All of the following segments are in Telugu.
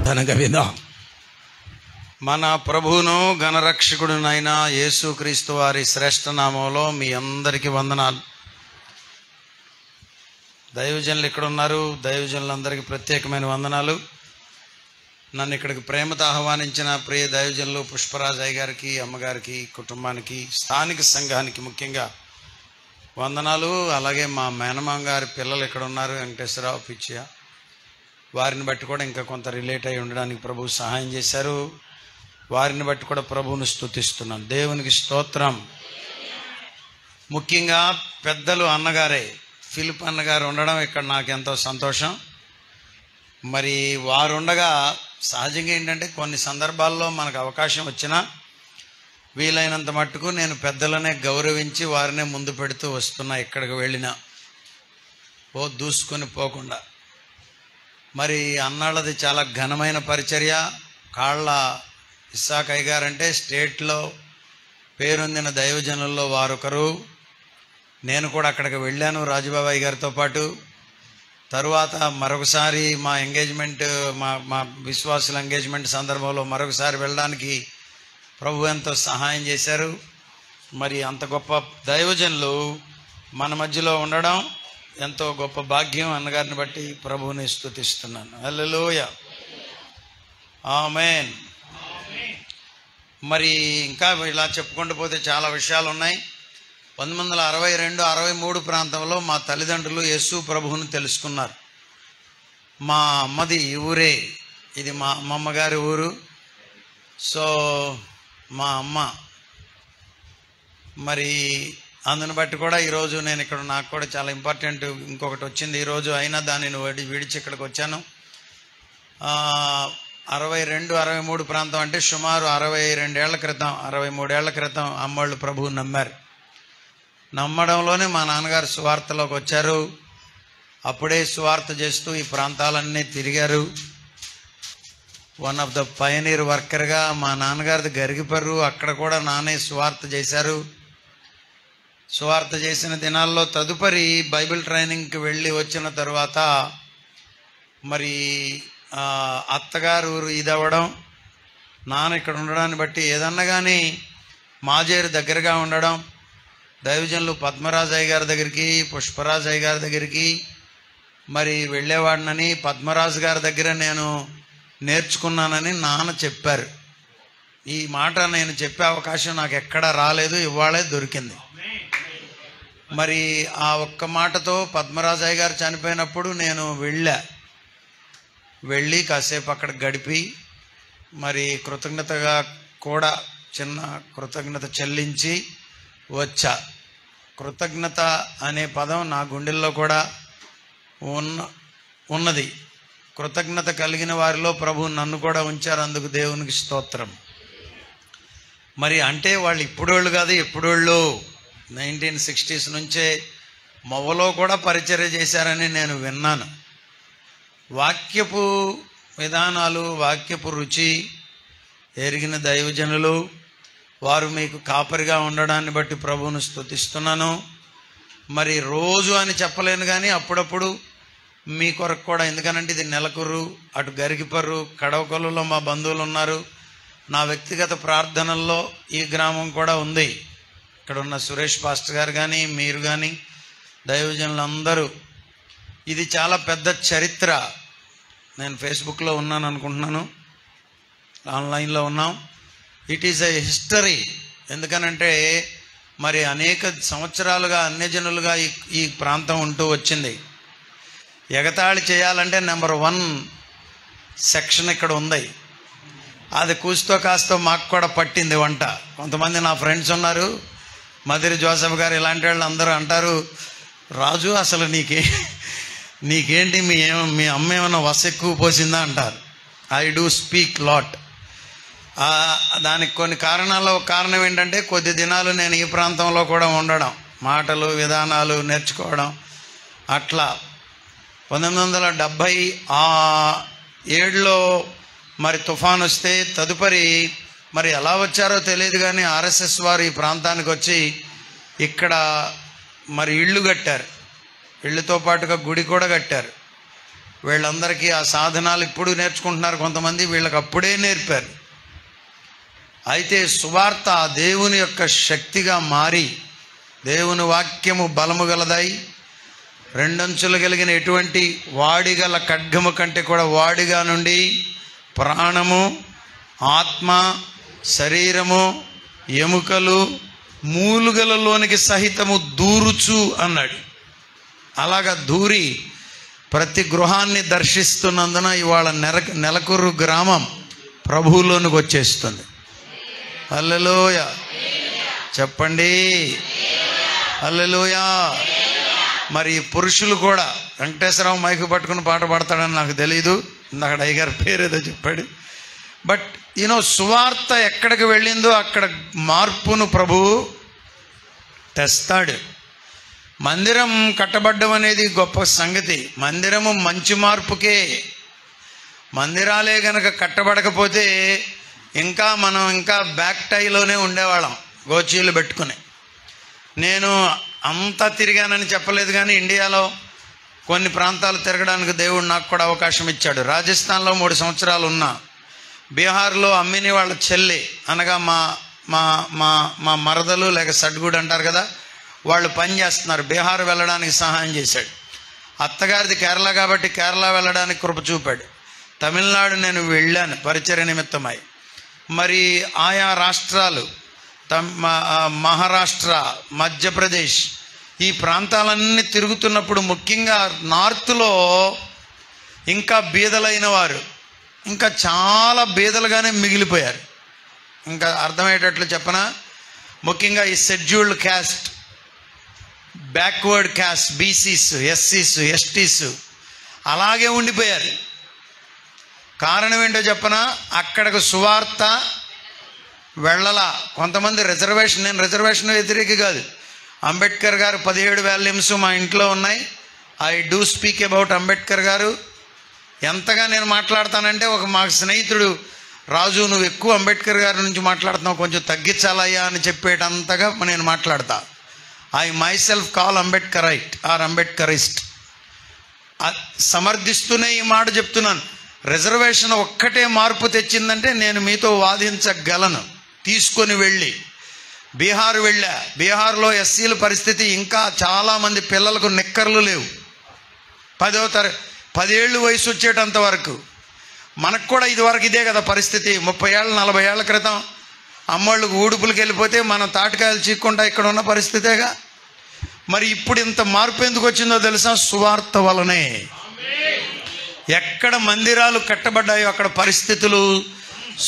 ప్రార్థనగా విందాం. మన ప్రభువును గణరక్షకుడునైన యేసుక్రీస్తు వారి శ్రేష్ఠ నామంలో మీ అందరికీ వందనాలు. దైవజనులు ఇక్కడ ఉన్నారు. దైవజనులందరికీ ప్రత్యేకమైన వందనాలు. నన్ను ఇక్కడికి ప్రేమతో ఆహ్వానించిన ప్రియ దైవజనులు పుష్పరాజ్ అయ్య గారికి, అమ్మగారికి, కుటుంబానికి, స్థానిక సంఘానికి ముఖ్యంగా వందనాలు. అలాగే మా మేనమామ గారి పిల్లలు ఇక్కడ ఉన్నారు, వెంకటేశ్వరరావు, పిచ్చయ్య. వారిని బట్టి కూడా ఇంకా కొంత రిలేట్ అయి ఉండడానికి ప్రభువు సహాయం చేశారు. వారిని బట్టి కూడా ప్రభువును స్తుతిస్తున్నాను. దేవునికి స్తోత్రం. ముఖ్యంగా పెద్దలు అన్నగారే, ఫిలిప్ అన్నగారు ఉండడం ఇక్కడ నాకు ఎంతో సంతోషం. మరి వారు ఉండగా సహజంగా ఏంటంటే కొన్ని సందర్భాల్లో మనకు అవకాశం వచ్చినా వీలైనంత మట్టుకు నేను పెద్దలనే గౌరవించి వారినే ముందు పెడుతూ వస్తున్నా. ఎక్కడికి వెళ్ళినా దూసుకొని పోకుండా. మరి అన్నాళ్ళది చాలా ఘనమైన పరిచర్య. కాళ్ళ ఇస్సాకయ్య గారంటే స్టేట్లో పేరొందిన దైవజనుల్లో వారొకరు. నేను కూడా అక్కడికి వెళ్ళాను రాజుబాబాయ్ గారితో పాటు. తరువాత మరొకసారి మా ఎంగేజ్మెంట్, మా విశ్వాసుల ఎంగేజ్మెంట్ సందర్భంలో మరొకసారి వెళ్ళడానికి ప్రభు ఎంతో సహాయం చేశారు. మరి అంత గొప్ప దైవజనులు మన మధ్యలో ఉండడం ఎంతో గొప్ప భాగ్యం. అన్నగారిని బట్టి ప్రభువుని స్తుతిస్తున్నాను. హల్లెలూయా, ఆమేన్. మరి ఇంకా ఇలా చెప్పుకుంటూ పోతే చాలా విషయాలు ఉన్నాయి. 1962-63 ప్రాంతంలో మా తల్లిదండ్రులు యేసు ప్రభువును తెలుసుకున్నారు. మా అమ్మది ఈ ఊరే, ఇది మా అమ్మమ్మ గారి ఊరు. సో మా అమ్మ మరి అందుని బట్టి కూడా ఈరోజు నేను ఇక్కడ, నాకు కూడా చాలా ఇంపార్టెంట్ ఇంకొకటి వచ్చింది ఈరోజు. అయినా దానిని విడిచి ఇక్కడికి వచ్చాను. 62-63 ప్రాంతం అంటే సుమారు 62 ఏళ్ల క్రితం, 63 ఏళ్ల క్రితం అమ్మోళ్ళు ప్రభువు నమ్మారు. నమ్మడంలోనే మా నాన్నగారు సువార్తలోకి వచ్చారు. అప్పుడే సువార్త చేస్తూ ఈ ప్రాంతాలన్నీ తిరిగారు. వన్ ఆఫ్ ద పయనీర్ వర్కర్గా మా నాన్నగారిది గరిగిపర్రు, అక్కడ కూడా నానే సువార్త చేశారు. సువార్త చేసిన దినాల్లో తదుపరి బైబిల్ ట్రైనింగ్కి వెళ్ళి వచ్చిన తర్వాత మరి అత్తగారు ఊరు ఇదవ్వడం, నాన్న ఇక్కడ ఉండడాన్ని బట్టి ఏదన్నా కానీ మాజేరు దగ్గరగా ఉండడం, దైవజనులు పద్మరాజయ్య గారి దగ్గరికి, పుష్పరాజయ్య గారి దగ్గరికి మరి వెళ్ళేవాడినని, పద్మరాజు గారి దగ్గర నేను నేర్చుకున్నానని నాన్న చెప్పారు. ఈ మాట నేను చెప్పే అవకాశం నాకు ఎక్కడా రాలేదు, ఇవాళే దొరికింది. మరి ఆ ఒక్క మాటతో పద్మరాజయ్య గారు చనిపోయినప్పుడు నేను వెళ్ళి కాసేపు అక్కడ గడిపి మరి కృతజ్ఞతగా కూడా చిన్న కృతజ్ఞత చెల్లించి వచ్చా. కృతజ్ఞత అనే పదం నా గుండెల్లో కూడా ఉన్నది. కృతజ్ఞత కలిగిన వారిలో ప్రభు నన్ను కూడా ఉంచారు. అందుకు దేవునికి స్తోత్రం. మరి అంటే వాళ్ళు ఇప్పుడోళ్ళు కాదు, ఎప్పుడోళ్ళు 1960s నుంచే మొవ్వలో కూడా పరిచర్య చేశారని నేను విన్నాను. వాక్యపు విధానాలు, వాక్యపు రుచి ఎరిగిన దైవజనులు వారు మీకు కాపరిగా ఉండడాన్ని బట్టి ప్రభువును స్తుతిస్తున్నాను. మరి రోజు అని చెప్పలేను కానీ అప్పుడప్పుడు మీ కొరకు కూడా, ఎందుకనంటే ఇది నెలకూరు, అటు గరిగిపర్రు, కడవకొల్లులో మా బంధువులు ఉన్నారు. నా వ్యక్తిగత ప్రార్థనల్లో ఈ గ్రామం కూడా ఉంది. ఇక్కడ ఉన్న సురేష్ పాస్టర్ గారు కానీ, మీరు కానీ, దైవజనులందరూ. ఇది చాలా పెద్ద చరిత్ర. నేను ఫేస్బుక్లో ఉన్నాను అనుకుంటున్నాను, ఆన్లైన్లో ఉన్నాం. It is a history. ఎందుకనంటే మరి అనేక సంవత్సరాలుగా అన్యజనులుగా ఈ ప్రాంతం ఉంటూ వచ్చింది. ఎగతాళి చేయాలంటే నెంబర్ 1 సెక్షన్ ఇక్కడ ఉంది. అది కూస్తో కాస్తో మాకు కూడా పట్టింది వంట. కొంతమంది నా ఫ్రెండ్స్ ఉన్నారు, మదిరి జోసెఫ్ గారు, ఇలాంటి వాళ్ళు అందరూ అంటారు, రాజు అసలు నీకేంటి మీ అమ్మ ఏమైనా వస ఎక్కువ పోసిందా అంటారు. I do speak lot. దానికి కొన్ని కారణాలు. ఒక కారణం ఏంటంటే కొద్ది దినాలు నేను ఈ ప్రాంతంలో కూడా ఉండడం, మాటలు విధానాలు నేర్చుకోవడం. అట్లా 1977లో మరి తుఫాన్ వస్తే తదుపరి మరి ఎలా వచ్చారో తెలియదు కానీ ఆర్ఎస్ఎస్ వారు ఈ ప్రాంతానికి వచ్చి ఇక్కడ మరి ఇళ్ళు కట్టారు. ఇళ్ళతో పాటుగా గుడి కూడా కట్టారు. వీళ్ళందరికీ ఆ సాధనాలు ఇప్పుడు నేర్చుకుంటున్నారు కొంతమంది, వీళ్ళకి అప్పుడే నేర్పారు. అయితే సువార్త దేవుని యొక్క శక్తిగా మారి, దేవుని వాక్యము బలము గలదై, రెండంచులు కలిగిన ఎటువంటి వాడిగల ఖడ్గము కంటే కూడా వాడిగా నుండి ప్రాణము, ఆత్మ, శరీరము, ఎముకలు, మూలుగలలోనికి సహితము దూరుచు అన్నాడు. అలాగా దూరి ప్రతి గృహాన్ని దర్శిస్తున్నందున ఇవాళ నెలకొర్రు గ్రామం ప్రభువులోనికి వచ్చేస్తుంది. హల్లెలూయ చెప్పండి, హల్లెలూయ. మరి పురుషులు కూడా, వెంకటేశ్వరరావు మైకు పట్టుకుని పాట పాడతాడని నాకు తెలీదు, ఇందాక అయ్యగారి పేరేదో చెప్పాడు. బట్ సువార్త ఎక్కడికి వెళ్ళిందో అక్కడ మార్పును ప్రభువు తెస్తాడు. మందిరం కట్టబడ్డం అనేది గొప్ప సంగతి. మందిరము మంచి మార్పుకే. మందిరాలే గనక కట్టబడకపోతే మనం ఇంకా బ్యాక్ టైలోనే ఉండేవాళ్ళం, గోచీలు పెట్టుకుని. నేను అంతా తిరిగానని చెప్పలేదు, కానీ ఇండియాలో కొన్ని ప్రాంతాలు తిరగడానికి దేవుడు నాకు కూడా అవకాశం ఇచ్చాడు. రాజస్థాన్లో 3 సంవత్సరాలు ఉన్నా. బీహార్లో అమ్మిని వాళ్ళ చెల్లి, అనగా మా మా మా మా మరదలు లేక సడ్గుడు అంటారు కదా, వాళ్ళు పని చేస్తున్నారు. బీహార్ వెళ్ళడానికి సహాయం చేశాడు. అత్తగారిది కేరళ కాబట్టి కేరళ వెళ్ళడానికి కృప చూపాడు. తమిళనాడు నేను వెళ్ళాను పరిచర్య నిమిత్తమై. మరి ఆయా రాష్ట్రాలు, మహారాష్ట్ర, మధ్యప్రదేశ్, ఈ ప్రాంతాలన్నీ తిరుగుతున్నప్పుడు ముఖ్యంగా నార్త్లో ఇంకా బీదలైన వారు ఇంకా చాలా బీదలుగానే మిగిలిపోయారు. ఇంకా అర్థమయ్యేటట్లు చెప్పనా, ముఖ్యంగా ఈ scheduled caste, backward caste, BCs, ఎస్సీస్, ఎస్టీస్ అలాగే ఉండిపోయారు. కారణం ఏంటో చెప్పనా, అక్కడికి సువార్త వెళ్ళలా. కొంతమంది రిజర్వేషన్, నేను రిజర్వేషన్ వ్యతిరేకి కాదు. అంబేద్కర్ గారు 17 వాల్యూమ్స్ మా ఇంట్లో ఉన్నాయి. I do speak about Ambedkar గారు. ఎంతగా నేను మాట్లాడతానంటే, మాకు స్నేహితుడు రాజు, నువ్వు ఎక్కువ అంబేద్కర్ గారి నుంచి మాట్లాడుతున్నావు, కొంచెం తగ్గించాలయ్యా అని చెప్పేటంతగా నేను మాట్లాడతా. I myself call Ambedkarite or Ambedkarist. సమర్థిస్తూనే ఈ మాట చెప్తున్నాను. రిజర్వేషన్ ఒక్కటే మార్పు తెచ్చిందంటే నేను మీతో వాదించగలను. తీసుకొని వెళ్ళి బీహార్ వెళ్ళా. బీహార్లో ఎస్సీల పరిస్థితి ఇంకా చాలామంది పిల్లలకు నిక్కర్లు లేవు. 10 ఏళ్ళు వయసు వచ్చేటంత వరకు. మనకు కూడా ఇదివరకు ఇదే కదా పరిస్థితి. 30 ఏళ్ళ 40 ఏళ్ల క్రితం అమ్మోళ్ళకు ఊడుపులకు వెళ్ళిపోతే మనం తాటికాయలు చీక్కుంటా ఇక్కడ ఉన్న పరిస్థితేగా. మరి ఇప్పుడు ఇంత మార్పు ఎందుకు వచ్చిందో తెలుసా? సువార్త వలనే. ఎక్కడ మందిరాలు కట్టబడ్డాయో అక్కడ పరిస్థితులు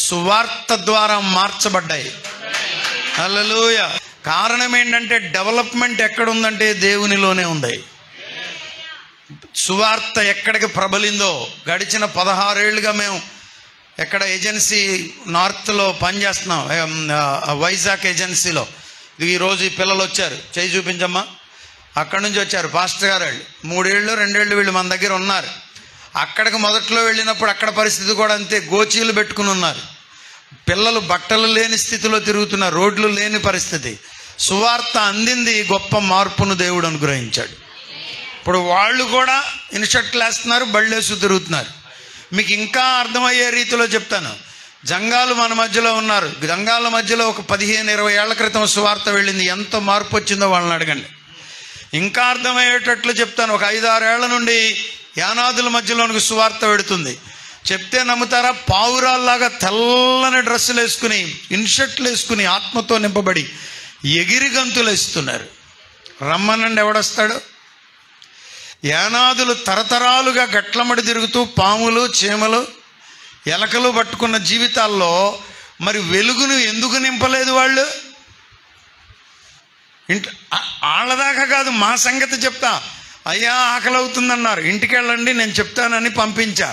సువార్త ద్వారా మార్చబడ్డాయి. హల్లెలూయా. కారణం ఏంటంటే, డెవలప్మెంట్ ఎక్కడుందంటే దేవునిలోనే ఉంది. సువార్త ఎక్కడికి ప్రబలిందో, గడిచిన 16 ఏళ్ళుగా మేము ఎక్కడ ఏజెన్సీ నార్త్లో పనిచేస్తున్నాం, వైజాగ్ ఏజెన్సీలో. ఈరోజు ఈ పిల్లలు వచ్చారు, చేయి చూపించమ్మా. అక్కడి నుంచి వచ్చారు పాస్టర్ గారు. వాళ్ళు 3 ఏళ్ళు 2 ఏళ్ళు వీళ్ళు మన దగ్గర ఉన్నారు. అక్కడికి మొదట్లో వెళ్ళినప్పుడు అక్కడ పరిస్థితి కూడా అంతే, గోచీలు పెట్టుకుని ఉన్నారు. పిల్లలు బట్టలు లేని స్థితిలో తిరుగుతున్నారు, రోడ్లు లేని పరిస్థితి. సువార్త అందింది, గొప్ప మార్పును దేవుడు అనుగ్రహించాడు. ఇప్పుడు వాళ్ళు కూడా ఇన్షర్ట్లు వేస్తున్నారు, బళ్ళేసు తిరుగుతున్నారు. మీకు ఇంకా అర్థమయ్యే రీతిలో చెప్తాను. జంగాలు మన మధ్యలో ఉన్నారు. జంగాల మధ్యలో ఒక 15-20 ఏళ్ల క్రితం సువార్త వెళ్ళింది. ఎంత మార్పు వచ్చిందో వాళ్ళని అడగండి. ఇంకా అర్థమయ్యేటట్లు చెప్తాను. ఒక 5-6 ఏళ్ల నుండి యానాదుల మధ్యలోనికి సువార్త వెడుతుంది. చెప్తే నమ్ముతారా? పావురాల్లాగా తెల్లని డ్రెస్సులు వేసుకుని, ఇన్షర్ట్లు వేసుకుని, ఆత్మతో నింపబడి ఎగిరి గంతులు వేస్తున్నారు. రమ్మనండి, ఎవడొస్తాడు? యానాదులు తరతరాలుగా గట్లమడి తిరుగుతూ పాములు, చీమలు, ఎలకలు పట్టుకున్న జీవితాల్లో మరి వెలుగును ఎందుకు నింపలేదు వాళ్ళు? వాళ్ళదాకా కాదు, మా సంగతి చెప్తా. అయ్యా ఆకలి అవుతుందన్నారు, ఇంటికి వెళ్ళండి నేను చెప్తానని పంపించా.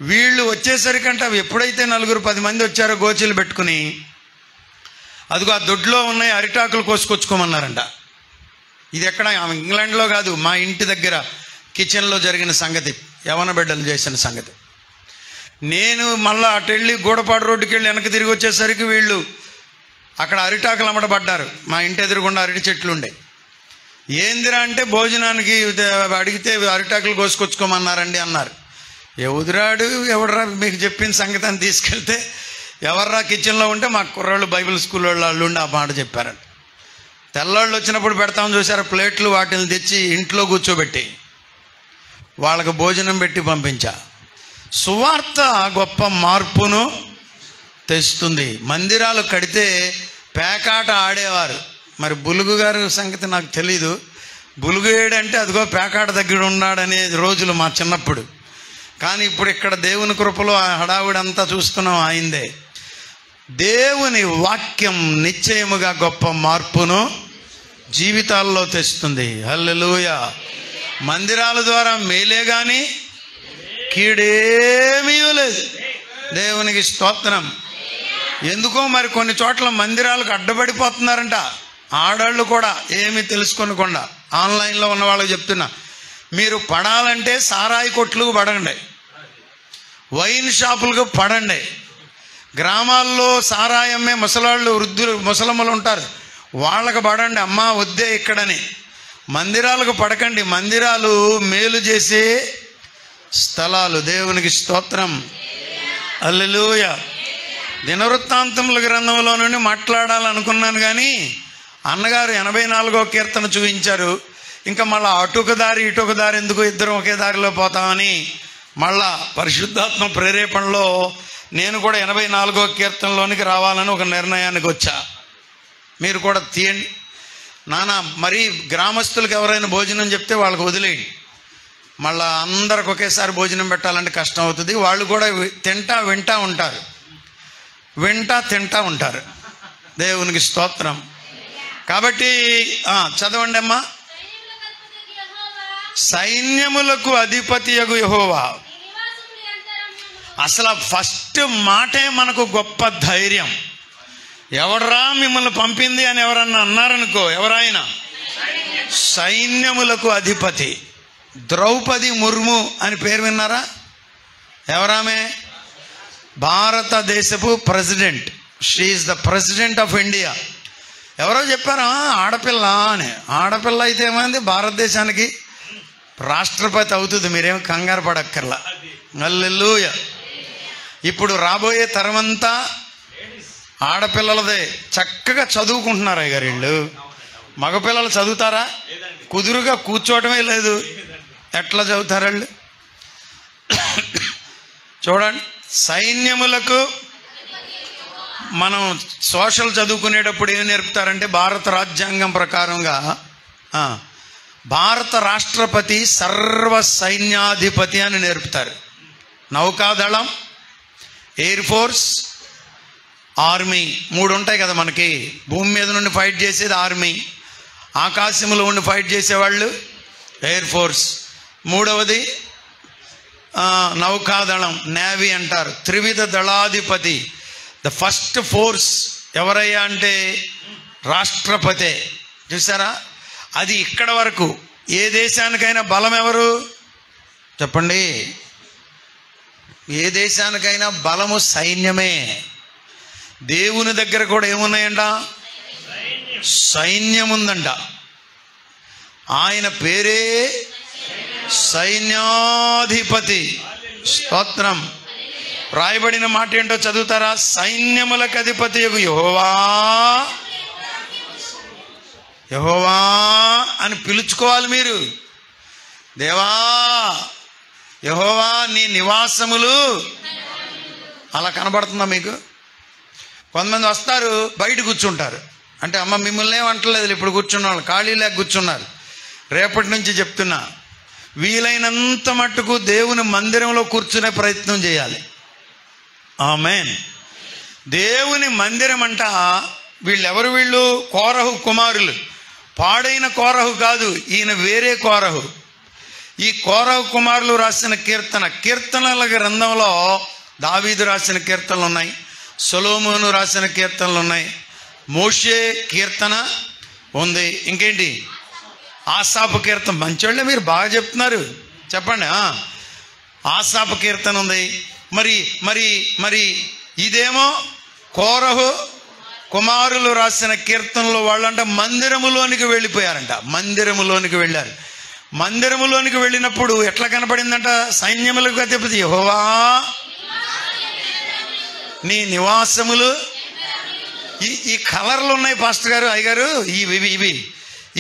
వీళ్ళు వచ్చేసరికంటే అవి ఎప్పుడైతే 9-10 మంది వచ్చారో గోచీలు పెట్టుకుని, అదిగో ఆ దొడ్లో ఉన్నాయి అరిటాకులు కోసుకొచ్చుకోమన్నారంట. ఇది ఎక్కడ? ఇంగ్లాండ్లో కాదు, మా ఇంటి దగ్గర కిచెన్లో జరిగిన సంగతి, యవన బిడ్డలు చేసిన సంగతి. నేను మళ్ళీ అటు వెళ్ళి గూడపాడు రోడ్డుకి వెళ్ళి వెనక్కి తిరిగి వచ్చేసరికి వీళ్ళు అక్కడ అరిటాకులు అమ్మడబడ్డారు. మా ఇంటి ఎదురుగుండా అరటి చెట్లు ఉండే. ఏందిరా అంటే భోజనానికి అడిగితే అరిటాకులు కోసుకొచ్చుకోమన్నారండి అన్నారు. ఎవడురాడు ఎవడరా మీకు చెప్పిన సంగతి అని తీసుకెళ్తే ఎవర్రా కిచెన్లో ఉంటే మా కుర్రాళ్ళు బైబిల్ స్కూల్ వాళ్ళు ఉండి ఆ మాట చెప్పారంట. తెల్లవాళ్ళు వచ్చినప్పుడు పెడతామని చూసారు, ప్లేట్లు వాటిని తెచ్చి ఇంట్లో కూర్చోబెట్టి వాళ్ళకు భోజనం పెట్టి పంపించా. సువార్త గొప్ప మార్పును తెస్తుంది. మందిరాలు కడితే పేకాట ఆడేవారు. మరి బులుగు గారి సంగతి నాకు తెలీదు. బులుగు ఏడంటే అదిగో పేకాట దగ్గర ఉన్నాడనే రోజులు మా చిన్నప్పుడు. కానీ ఇప్పుడు ఇక్కడ దేవుని కృపలో ఆ హడావుడంతా చూస్తున్నాం ఆయిందే. దేవుని వాక్యం నిశ్చయముగా గొప్ప మార్పును జీవితాల్లో తెస్తుంది. హల్లెలూయా. మందిరాల ద్వారా మేలే గాని కీడేమీ లేదు. దేవునికి స్తోత్రం. ఎందుకో మరి కొన్ని చోట్ల మందిరాలకు అడ్డపడిపోతున్నారంట ఆడాళ్ళు కూడా, ఏమీ తెలుసుకోనకుండా. ఆన్లైన్లో ఉన్న వాళ్ళకి చెప్తున్నా, మీరు పడాలంటే సారాయి కొట్లకు పడండి, వైన్ షాపులకు పడండి. గ్రామాల్లో సారాయమ్మే ముసలాళ్ళు వృద్ధులు ముసలమ్మలు ఉంటారు, వాళ్ళకు పడండి. అమ్మా వద్దే ఇక్కడని. మందిరాలకు పడకండి. మందిరాలు మేలు చేసే స్థలాలు. దేవునికి స్తోత్రం. హల్లెలూయా. దినవృత్తాంతముల గ్రంథంలో నుండి మాట్లాడాలనుకున్నాను కానీ అన్నగారు 84వ కీర్తన చూపించారు. ఇంకా మళ్ళీ అటొక దారి ఇటొక దారి ఎందుకు, ఇద్దరం ఒకే దారిలో పోతామని మళ్ళా పరిశుద్ధాత్మ ప్రేరేపణలో నేను కూడా 84వ కీర్తనలోనికి రావాలని ఒక నిర్ణయానికి వచ్చా. మీరు కూడా తీయండి నాన్న. మరి గ్రామస్తులకు ఎవరైనా భోజనం చెప్తే వాళ్ళకి వదిలేయండి. మళ్ళా అందరికి ఒకేసారి భోజనం పెట్టాలంటే కష్టం అవుతుంది. వాళ్ళు కూడా వింటా ఉంటారు. దేవునికి స్తోత్రం. కాబట్టి చదవండి అమ్మా. సైన్యములకు అధిపతియగు యెహోవా. అసలు ఫస్ట్ మాటే మనకు గొప్ప ధైర్యం. ఎవడరా మిమ్మల్ని పంపింది అని ఎవరన్నా అన్నారనుకో, ఎవరైనా సైన్యములకు అధిపతి. ద్రౌపది ముర్ము అని పేరు విన్నారా? ఎవరామే? భారతదేశపు president. She is the president of India. ఎవరో చెప్పారా ఆడపిల్ల అని. ఆడపిల్ల అయితే ఏమైంది, భారతదేశానికి రాష్ట్రపతి అవుతుంది. మీరేం కంగారు పడక్కర్లా. హల్లెలూయా. ఇప్పుడు రాబోయే తరమంతా ఆడపిల్లలదే. చక్కగా చదువుకుంటున్నారు అయ్యగారు వీళ్ళు. మగపిల్లలు చదువుతారా? కుదురుగా కూర్చోవటమే లేదు. ఎట్లా చదువుతారు వాళ్ళు? చూడండి, సైన్యములకు. మనం సోషల్ చదువుకునేటప్పుడు ఏం నేర్పుతారంటే భారత రాజ్యాంగం ప్రకారంగా భారత రాష్ట్రపతి సర్వ సైన్యాధిపతి అని నేర్పుతారు. నౌకాదళం, ఎయిర్ ఫోర్స్, ఆర్మీ, 3 ఉంటాయి కదా మనకి. భూమి మీద నుండి ఫైట్ చేసేది ఆర్మీ, ఆకాశంలో ఉండి ఫైట్ చేసేవాళ్ళు ఎయిర్ ఫోర్స్, 3వది నౌకాదళం, నేవీ అంటారు. త్రివిధ దళాధిపతి. ద ఫస్ట్ ఫోర్స్ ఎవరయ్యా అంటే రాష్ట్రపతే. చూసారా? అది ఇక్కడ వరకు. ఏ దేశానికైనా బలం ఎవరు చెప్పండి? ఏ దేశానికైనా బలము సైన్యమే. దేవుని దగ్గర కూడా ఏమున్నాయంట? సైన్యం ఉందంట. ఆయన పేరే సైన్యాధిపతి. స్తోత్రం. రాయబడిన మాట ఏంటో చదువుతారా? సైన్యములకు అధిపతి యెహోవా. యెహోవా అని పిలుచుకోవాలి మీరు. దేవా యెహోవా నీ నివాసములు. అలా కనబడుతుందా మీకు? కొంతమంది వస్తారు, బయట కూర్చుంటారు. అంటే అమ్మ మిమ్మల్ని ఏమంటలేదు, ఇప్పుడు కూర్చున్న వాళ్ళు ఖాళీ లేక కూర్చున్నారు. రేపటి నుంచి చెప్తున్నా, వీలైనంత మట్టుకు దేవుని మందిరంలో కూర్చునే ప్రయత్నం చేయాలి. ఆమేన్. దేవుని మందిరం అంట. వీళ్ళెవరు? వీళ్ళు కోరహు కుమారులు. పాడైన కోరహు కాదు, ఈయన వేరే కోరహు. ఈ కోరహు కుమారులు రాసిన కీర్తనల గ్రంథంలో దావీదు రాసిన కీర్తనలు ఉన్నాయి, సొలొమోను రాసిన కీర్తనలు ఉన్నాయి, మోషే కీర్తన ఉంది. ఇంకేంటి? ఆసాపు కీర్తన. మంచోళ్ళే మీరు, బాగా చెప్తున్నారు. చెప్పండి. ఆసాపు కీర్తన ఉంది. మరి మరి మరి ఇదేమో కోరహు కుమారులు రాసిన కీర్తనలో వాళ్ళంట మందిరములోనికి వెళ్ళిపోయారంట. మందిరములోనికి వెళ్ళారు. మందిరములోనికి వెళ్ళినప్పుడు ఎట్లా కనపడిందంట? సైన్యములకు అధిపతి యెహోవా నీ నివాసములు. ఈ కలర్లు ఉన్నాయి పాస్టర్ గారు, అయ్యగారు,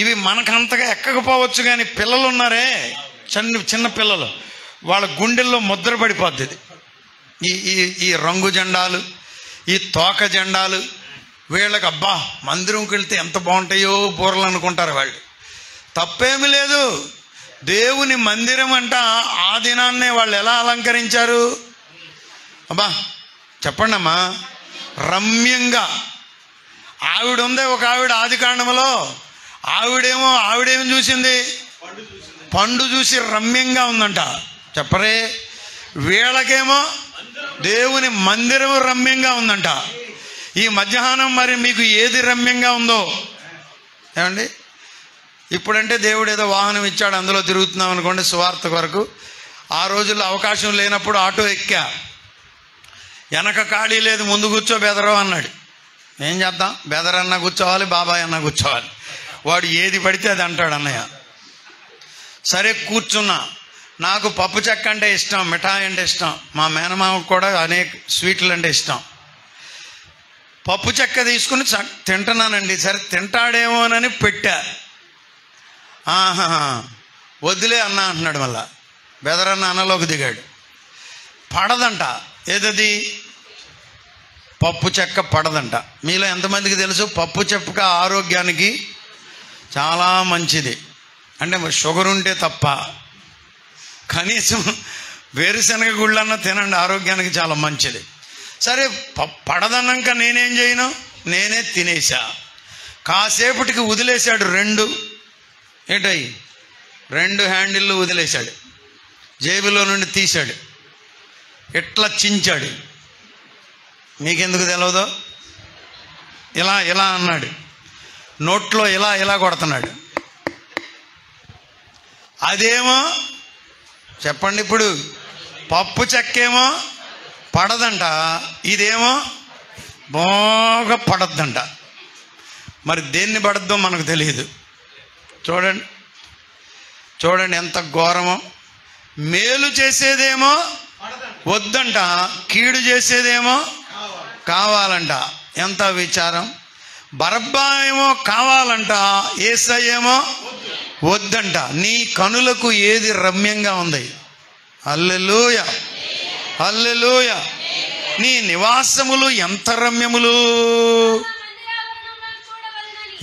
ఇవి మనకంతగా ఎక్కకపోవచ్చు, కానీ పిల్లలు ఉన్నారే, చిన్న పిల్లలు, వాళ్ళ గుండెల్లో ముద్ర పడిపోద్ది. ఈ రంగు జెండాలు, ఈ తోక జెండాలు, వీళ్ళకి అబ్బా మందిరంకి వెళ్తే ఎంత బాగుంటాయో బూరలు అనుకుంటారు వాళ్ళు. తప్పేమి లేదు. దేవుని మందిరం అంట ఆ దినాన్నే వాళ్ళు ఎలా అలంకరించారు? అబ్బా చెప్పండి అమ్మా, రమ్యంగా. ఆవిడ ఉందే ఒక ఆవిడ ఆది కాండములో, ఆవిడేమో చూసింది? పండు చూసి రమ్యంగా ఉందంట. చెప్పరే. వీళ్ళకేమో దేవుని మందిరం రమ్యంగా ఉందంట. ఈ మధ్యాహ్నం మరి మీకు ఏది రమ్యంగా ఉందో ఏమండి? ఇప్పుడంటే దేవుడు ఏదో వాహనం ఇచ్చాడు, అందులో తిరుగుతున్నాం అనుకోండి సువార్త కొరకు. ఆ రోజుల్లో అవకాశం లేనప్పుడు ఆటో ఎక్కా, వెనక ఖాళీ లేదు, ముందు కూర్చో బెదరో అన్నాడు. ఏం చేద్దాం, బెదరన్నా కూర్చోవాలి, బాబాయ్ అన్నా కూర్చోవాలి. వాడు ఏది పడితే అది అంటాడు అన్నయ్య. సరే కూర్చున్నా. నాకు పప్పు చెక్క అంటే ఇష్టం, మిఠాయి అంటే ఇష్టం, మా మేనమామకు కూడా అనేక స్వీట్లు అంటే ఇష్టం. పప్పు చెక్క తీసుకుని తింటున్నానండి. సరే తింటాడేమోనని పెట్టా. ఆహా వద్దులే అన్న అంటున్నాడు. మళ్ళా బెదరన్న అన్నలోకి దిగాడు. పడదంట. ఏదది? పప్పు చెక్క పడదంట. మీలో ఎంతమందికి తెలుసు పప్పు చెక్క ఆరోగ్యానికి చాలా మంచిది? అంటే షుగర్ ఉంటే తప్ప కనీసం వేరుశనగ గుళ్ళన్నా తినండి, ఆరోగ్యానికి చాలా మంచిది. సరే పడదన్నాక నేనేం చేయను, నేనే తినేసా. కాసేపటికి వదిలేశాడు. ఏంటయ్యి 2 హ్యాండిళ్ళు వదిలేశాడు. జేబులో నుండి తీశాడు, ఎట్లా చించాడు. మీకెందుకు తెలియదో? ఇలా అన్నాడు. నోట్లో ఇలా కొడుతున్నాడు. అదేమో చెప్పండి ఇప్పుడు, పప్పు చెక్కేమో పడదంట, ఇదేమో బాగా పడద్దంట. మరి దేన్ని పడద్దో మనకు తెలియదు. చూడండి ఎంత ఘోరమో. మేలు చేసేదేమో వద్దంట, కీడు చేసేదేమో కావాలంట. ఎంత విచారం. బరబ్బా ఏమో కావాలంట, యేసయ్యేమో వద్దంట. నీ కనులకు ఏది రమ్యంగా ఉంది? హల్లెలూయా, హల్లెలూయా. నీ నివాసములు ఎంత రమ్యములు!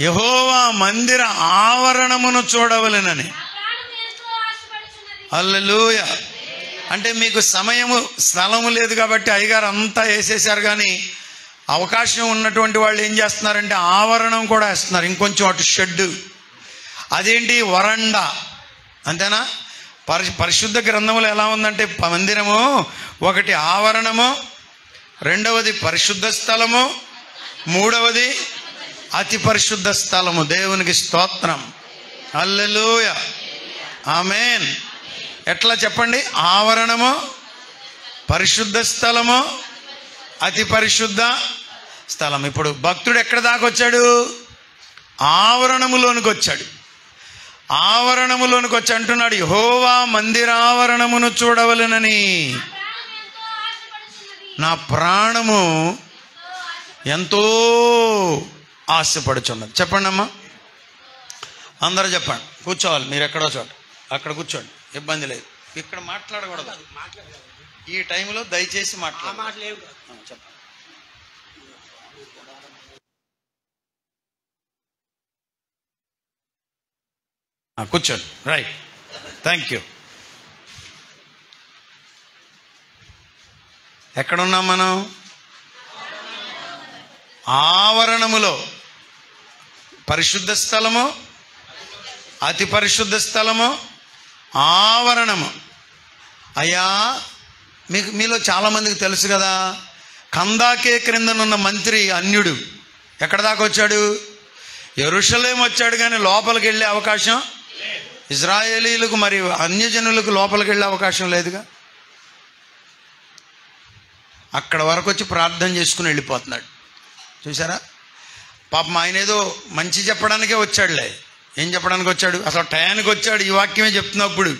యెహోవా మందిర ఆవరణమును చూడవలెనని. హల్లెలూయా. అంటే మీకు సమయము స్థలము లేదు కాబట్టి అయ్యగారు అంతా వేసేసారు, కానీ అవకాశం ఉన్నటువంటి వాళ్ళు ఏం చేస్తున్నారంటే ఆవరణం కూడా వేస్తున్నారు, ఇంకొంచెం అటు షెడ్డు. అదేంటి? వరండా. అంతేనా? పరిశుద్ధ గ్రంథములు ఎలా ఉందంటే మందిరము ఒకటి ఆవరణము, రెండవది పరిశుద్ధ స్థలము, మూడవది అతి పరిశుద్ధ స్థలము. దేవునికి స్తోత్రం. హల్లెలూయా, ఆమేన్. ఎట్లా చెప్పండి? ఆవరణము, పరిశుద్ధ స్థలము, అతి పరిశుద్ధ స్థలం. ఇప్పుడు భక్తుడు ఎక్కడ దాకా వచ్చాడు? ఆవరణములోనికి వచ్చాడు. ఆవరణములోనికి వచ్చి అంటున్నాడు, యెహోవా మందిరావరణమును చూడవలెనని నా ప్రాణము ఎంతో ఆశపడుచున్నది. చెప్పండి అమ్మా, అందరూ చెప్పండి. కూర్చోవాలి మీరు ఎక్కడో చోట, అక్కడ కూర్చోండి, ఇబ్బంది లేదు. ఇక్కడ మాట్లాడకూడదు ఈ టైంలో, దయచేసి మాట్లాడాలి. చెప్పండి. కూర్చోండి. Right, thank you. ఎక్కడున్నాం మనం? ఆవరణములో. పరిశుద్ధ స్థలము, అతి పరిశుద్ధ స్థలము, ఆవరణము. అయ్యా మీలో చాలామందికి తెలుసు కదా, కందాకే క్రిందనున్న మంత్రి అన్యుడు ఎక్కడ దాకా వచ్చాడు? యెరూషలేము వచ్చాడు, కానీ లోపలికి వెళ్ళే అవకాశం ఇజ్రాయేలీలకు మరి అన్యజనులకు లోపలికి వెళ్ళే అవకాశం లేదుగా. అక్కడ వరకు వచ్చి ప్రార్థన చేసుకుని వెళ్ళిపోతున్నాడు. చూసారా? పాపం ఆయన ఏదో మంచి చెప్పడానికే వచ్చాడులే. ఏం చెప్పడానికి వచ్చాడు? అసలు టయానికి వచ్చాడు. ఈ వాక్యమే చెప్తున్నప్పుడు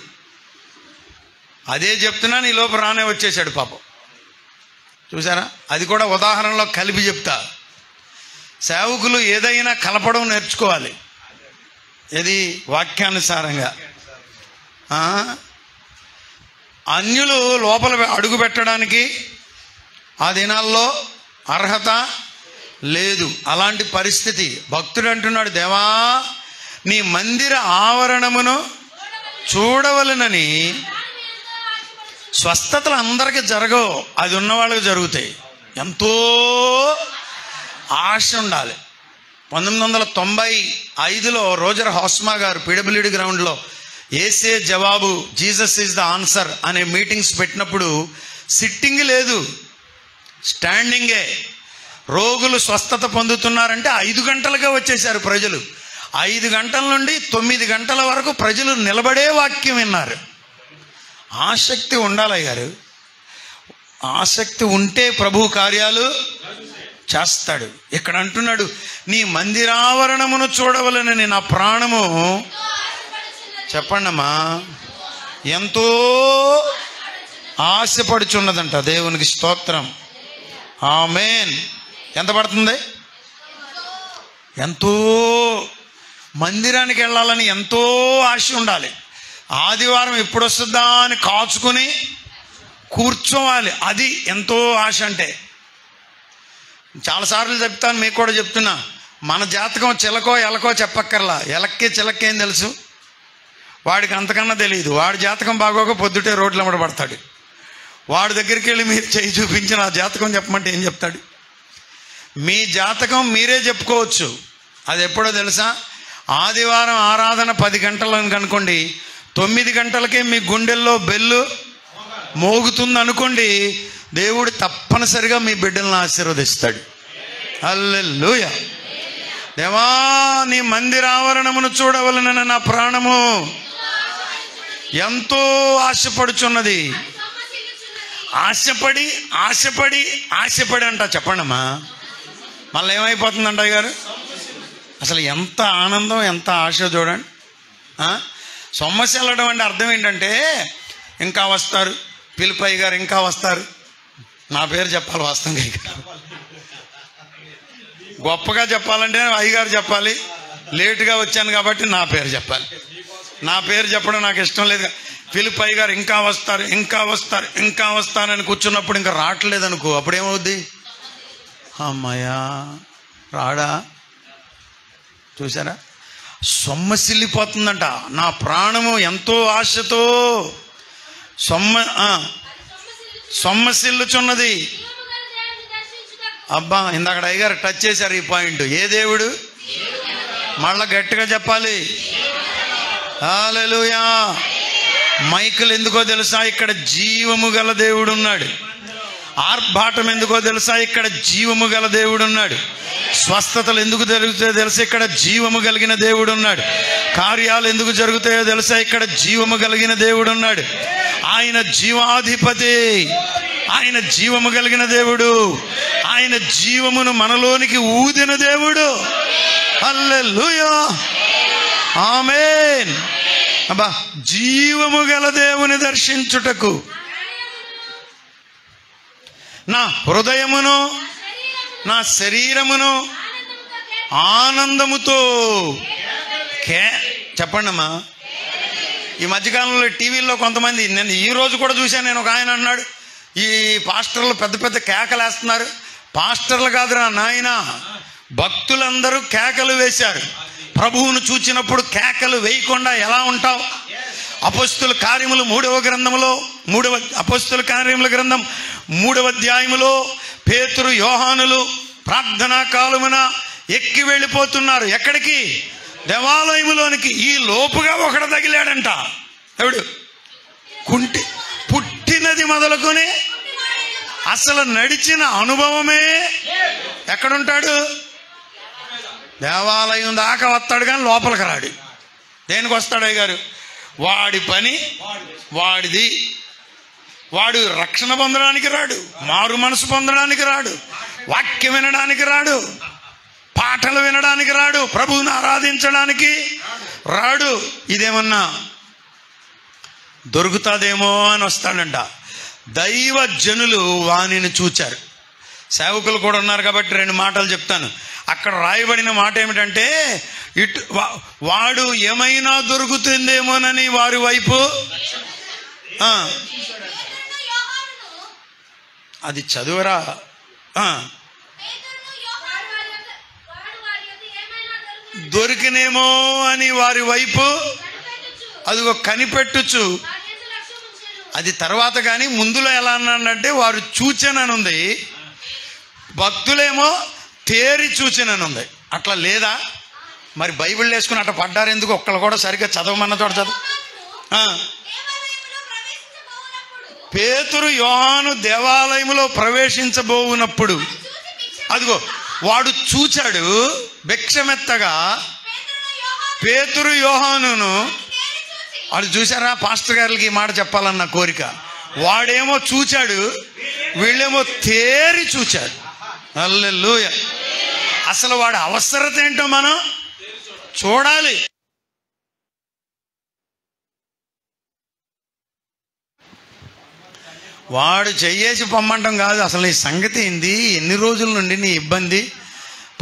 అదే చెప్తున్నాను, ఈ లోపు రానే వచ్చేసాడు పాపం. చూసారా? అది కూడా ఉదాహరణలో కలిపి చెప్తా. సేవకులు ఏదైనా కలపడం నేర్చుకోవాలి. ఇది వాక్యానుసారంగా. అన్యులు లోపల అడుగు పెట్టడానికి ఆ దినాల్లో అర్హత లేదు. అలాంటి పరిస్థితి. భక్తుడు అంటున్నాడు, దేవా నీ మందిర ఆవరణమును చూడవలనని. స్వస్థతలు అందరికీ జరగవు, అది ఉన్న వాళ్ళకి జరుగుతాయి. ఎంతో ఆశ ఉండాలి. 1995లో రోజర్ హాస్మా గారు పిడబ్ల్యూడి గ్రౌండ్లో ఏసే జవాబు, జీసస్ ఈజ్ ద ఆన్సర్ అనే మీటింగ్స్ పెట్టినప్పుడు సిట్టింగ్ లేదు, స్టాండింగే. రోగులు స్వస్థత పొందుతున్నారంటే 5 గంటలుగా వచ్చేసారు ప్రజలు. 5 గంటల నుండి 9 గంటల వరకు ప్రజలు నిలబడే వాక్యం విన్నారు. ఆసక్తి ఉండాలి గారు. ఆసక్తి ఉంటే ప్రభు కార్యాలు చేస్తాడు. ఇక్కడ అంటున్నాడు, నీ మందిరావరణమును చూడవలనని నా ప్రాణము, చెప్పండమ్మా, ఎంతో ఆశపడుచున్నదంట. దేవునికి స్తోత్రం. ఆమేన్. ఎంత పడుతుంది? ఎంతో. మందిరానికి వెళ్ళాలని ఎంతో ఆశ ఉండాలి. ఆదివారం ఎప్పుడు వస్తుందా అని కాచుకుని కూర్చోవాలి. అది ఎంతో ఆశ అంటే. చాలాసార్లు చెప్తాను, మీకు కూడా చెప్తున్నా. మన జాతకం చిలకో ఎలకో చెప్పక్కర్లా. ఎలక్కి చిలకేం తెలుసు? వాడికి అంతకన్నా తెలియదు. వాడి జాతకం బాగోక పొద్దుటే రోడ్లు అమ్మడ పడతాడు. వాడి దగ్గరికి వెళ్ళి మీరు చేయి చూపించి నా జాతకం చెప్పమంటే ఏం చెప్తాడు? మీ జాతకం మీరే చెప్పుకోవచ్చు. అది ఎప్పుడో తెలుసా? ఆదివారం ఆరాధన 10 గంటలకు అనుకోండి, 9 గంటలకే మీ గుండెల్లో బెల్లు మోగుతుంది అనుకోండి, దేవుడు తప్పనిసరిగా మీ బిడ్డలను ఆశీర్వదిస్తాడు. హల్లెలూయా. దేవా నీ మందిరావరణమును చూడవలనని నా ప్రాణము ఎంతో ఆశపడుచున్నది. ఆశపడి ఆశపడి ఆశపడి అంట. చెప్పండమ్మా, మళ్ళీ ఏమైపోతుందంట గారు? అసలు ఎంత ఆనందం, ఎంత ఆశ చూడండి. సొమ్మసి వెళ్ళడం అంటే అర్థం ఏంటంటే, ఇంకా వస్తారు పిలిపయ్య గారు, ఇంకా వస్తారు. నా పేరు చెప్పాలి వాస్తవంగా. గొప్పగా చెప్పాలంటే అయ్యగారు చెప్పాలి. లేటుగా వచ్చాను కాబట్టి నా పేరు చెప్పాలి. నా పేరు చెప్పడం నాకు ఇష్టం లేదు. పిలిపయ్య గారు ఇంకా వస్తారు, ఇంకా వస్తారు, ఇంకా వస్తారని కూర్చున్నప్పుడు ఇంకా రావట్లేదు అనుకో, అప్పుడేమవుద్ది? అమ్మాయ్యా రాడా? చూసారా? సొమ్మసిల్లిపోతుందంట. నా ప్రాణము ఎంతో ఆశతో సొమ్మసిల్లుచున్నది. అబ్బా, ఇందాక అయ్యగారు టచ్ చేశారు ఈ పాయింట్. ఏ దేవుడు? మళ్ళా గట్టిగా చెప్పాలి. హల్లెలూయా. మైకులు ఎందుకో తెలుసా? ఇక్కడ జీవము గల దేవుడు ఉన్నాడు. ఆర్భాటం ఎందుకో తెలుసా? ఇక్కడ జీవము గల దేవుడు ఉన్నాడు. స్వస్థతలు ఎందుకు జరుగుతాయో తెలుసా? ఇక్కడ జీవము కలిగిన దేవుడు ఉన్నాడు. కార్యాలు ఎందుకు జరుగుతాయో తెలుసా? ఇక్కడ జీవము కలిగిన దేవుడు ఉన్నాడు. ఆయన జీవాధిపతి, ఆయన జీవము కలిగిన దేవుడు, ఆయన జీవమును మనలోనికి ఊదిన దేవుడు. హల్లెలూయా. ఆమేన్. అబ్బా, జీవము గల దేవుని దర్శించుటకు నా హృదయమును నా శరీరమును ఆనందముతో చెప్పండమ్మా. ఈ మధ్యకాలంలో టీవీల్లో కొంతమంది, నేను ఈ రోజు కూడా చూశాను, నేను ఒక ఆయన అన్నాడు, ఈ పాస్టర్లు పెద్ద పెద్ద కేకలు వేస్తున్నారు. పాస్టర్లు కాదురా నాయన, భక్తులందరూ కేకలు వేశారు. ప్రభువును చూచినప్పుడు కేకలు వేయకుండా ఎలా ఉంటావు? అపొస్తలుల కార్యములు 3వ గ్రంథములో, అపొస్తలుల కార్యముల గ్రంథం 3వ అధ్యాయములో పేతురు యోహానులు ప్రార్థనా కాలమున ఎక్కి వెళ్ళిపోతున్నారు. ఎక్కడికి? దేవాలయములోనికి. ఈ లోపుగా ఒకడు తగిలాడంట. ఎవడు? కుంటి. పుట్టినది మొదలుకొని అసలు నడిచిన అనుభవమే ఎక్కడుంటాడు? దేవాలయం దాకా వస్తాడు కానీ లోపలికి రాడు. దేనికి వస్తాడు అయ్యగారు? వాడి పని వాడిది. వాడు రక్షణ పొందడానికి రాడు, మారు మనసు పొందడానికి రాడు, వాక్యం వినడానికి రాడు. పాటలు వినడానికి రాడు, ప్రభువుని ఆరాధించడానికి రాడు. ఇదేమన్నా దొరుకుతుందేమో అని వస్తాడంట. దైవ జనులు వాణిని చూచారు. సేవకులు కూడా ఉన్నారు కాబట్టి 2 మాటలు చెప్తాను. అక్కడ రాయబడిన మాట ఏమిటంటే, వాడు ఏమైనా దొరుకుతుందేమోనని వారి వైపు, అది చదువురా, దొరికినేమో అని వారి వైపు అదిగో కనిపెట్టుచు. అది తర్వాత కానీ ముందులో ఎలా అన్నాడంటే వారు చూచెనని ఉంది, భక్తులేమో తేరి చూచెనని ఉంది. అట్లా లేదా? మరి బైబిల్ వేసుకుని అట్లా పడ్డారు ఎందుకు? ఒక్కళ్ళు కూడా సరిగ్గా చదవమన్న చోట చదువు. పేతురు యోహాను దేవాలయంలో ప్రవేశించబోవునప్పుడు అదిగో వాడు చూచాడు, భిక్షమెత్తగా పేతురు యోహానును. వాడు చూసారా? పాస్టర్ గారికి ఈ మాట చెప్పాలన్న కోరిక. వాడేమో చూచాడు, వీళ్ళేమో తేరి చూచాడు. హల్లెలూయా. అసలు వాడి అవసరత ఏంటో మనం చూడాలి. వాడు చెయ్యేసి పొమ్మంటాం కాదు, అసలు ఈ సంగతి ఏంది, ఎన్ని రోజుల నుండి నీ ఇబ్బంది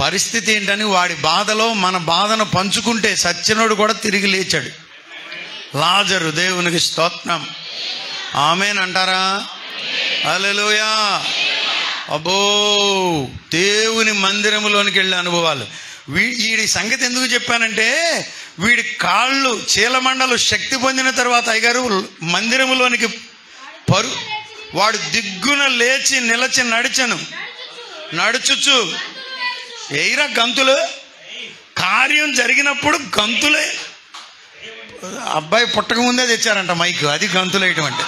పరిస్థితి ఏంటని వాడి బాధలో మన బాధను పంచుకుంటే సచ్చినోడు కూడా తిరిగి లేచాడు. లాజరు, దేవునికి స్తోత్రం. ఆమేన్ అంటారా? హల్లెలూయా. అబ్బో, దేవుని మందిరములోనికి వెళ్ళే అనుభవాలు. వీడి సంగతి ఎందుకు చెప్పానంటే, వీడి కాళ్ళు చీలమండలు శక్తి పొందిన తర్వాత అయ్యగారు మందిరములోనికి వాడు దిగ్గున లేచి నిలచి నడుచుచు ఎయిరా గంతులు. కార్యం జరిగినప్పుడు గంతులే. అబ్బాయి పుట్టక ముందే తెచ్చారంట మైక్, అది గంతులు వేయటం అంటే.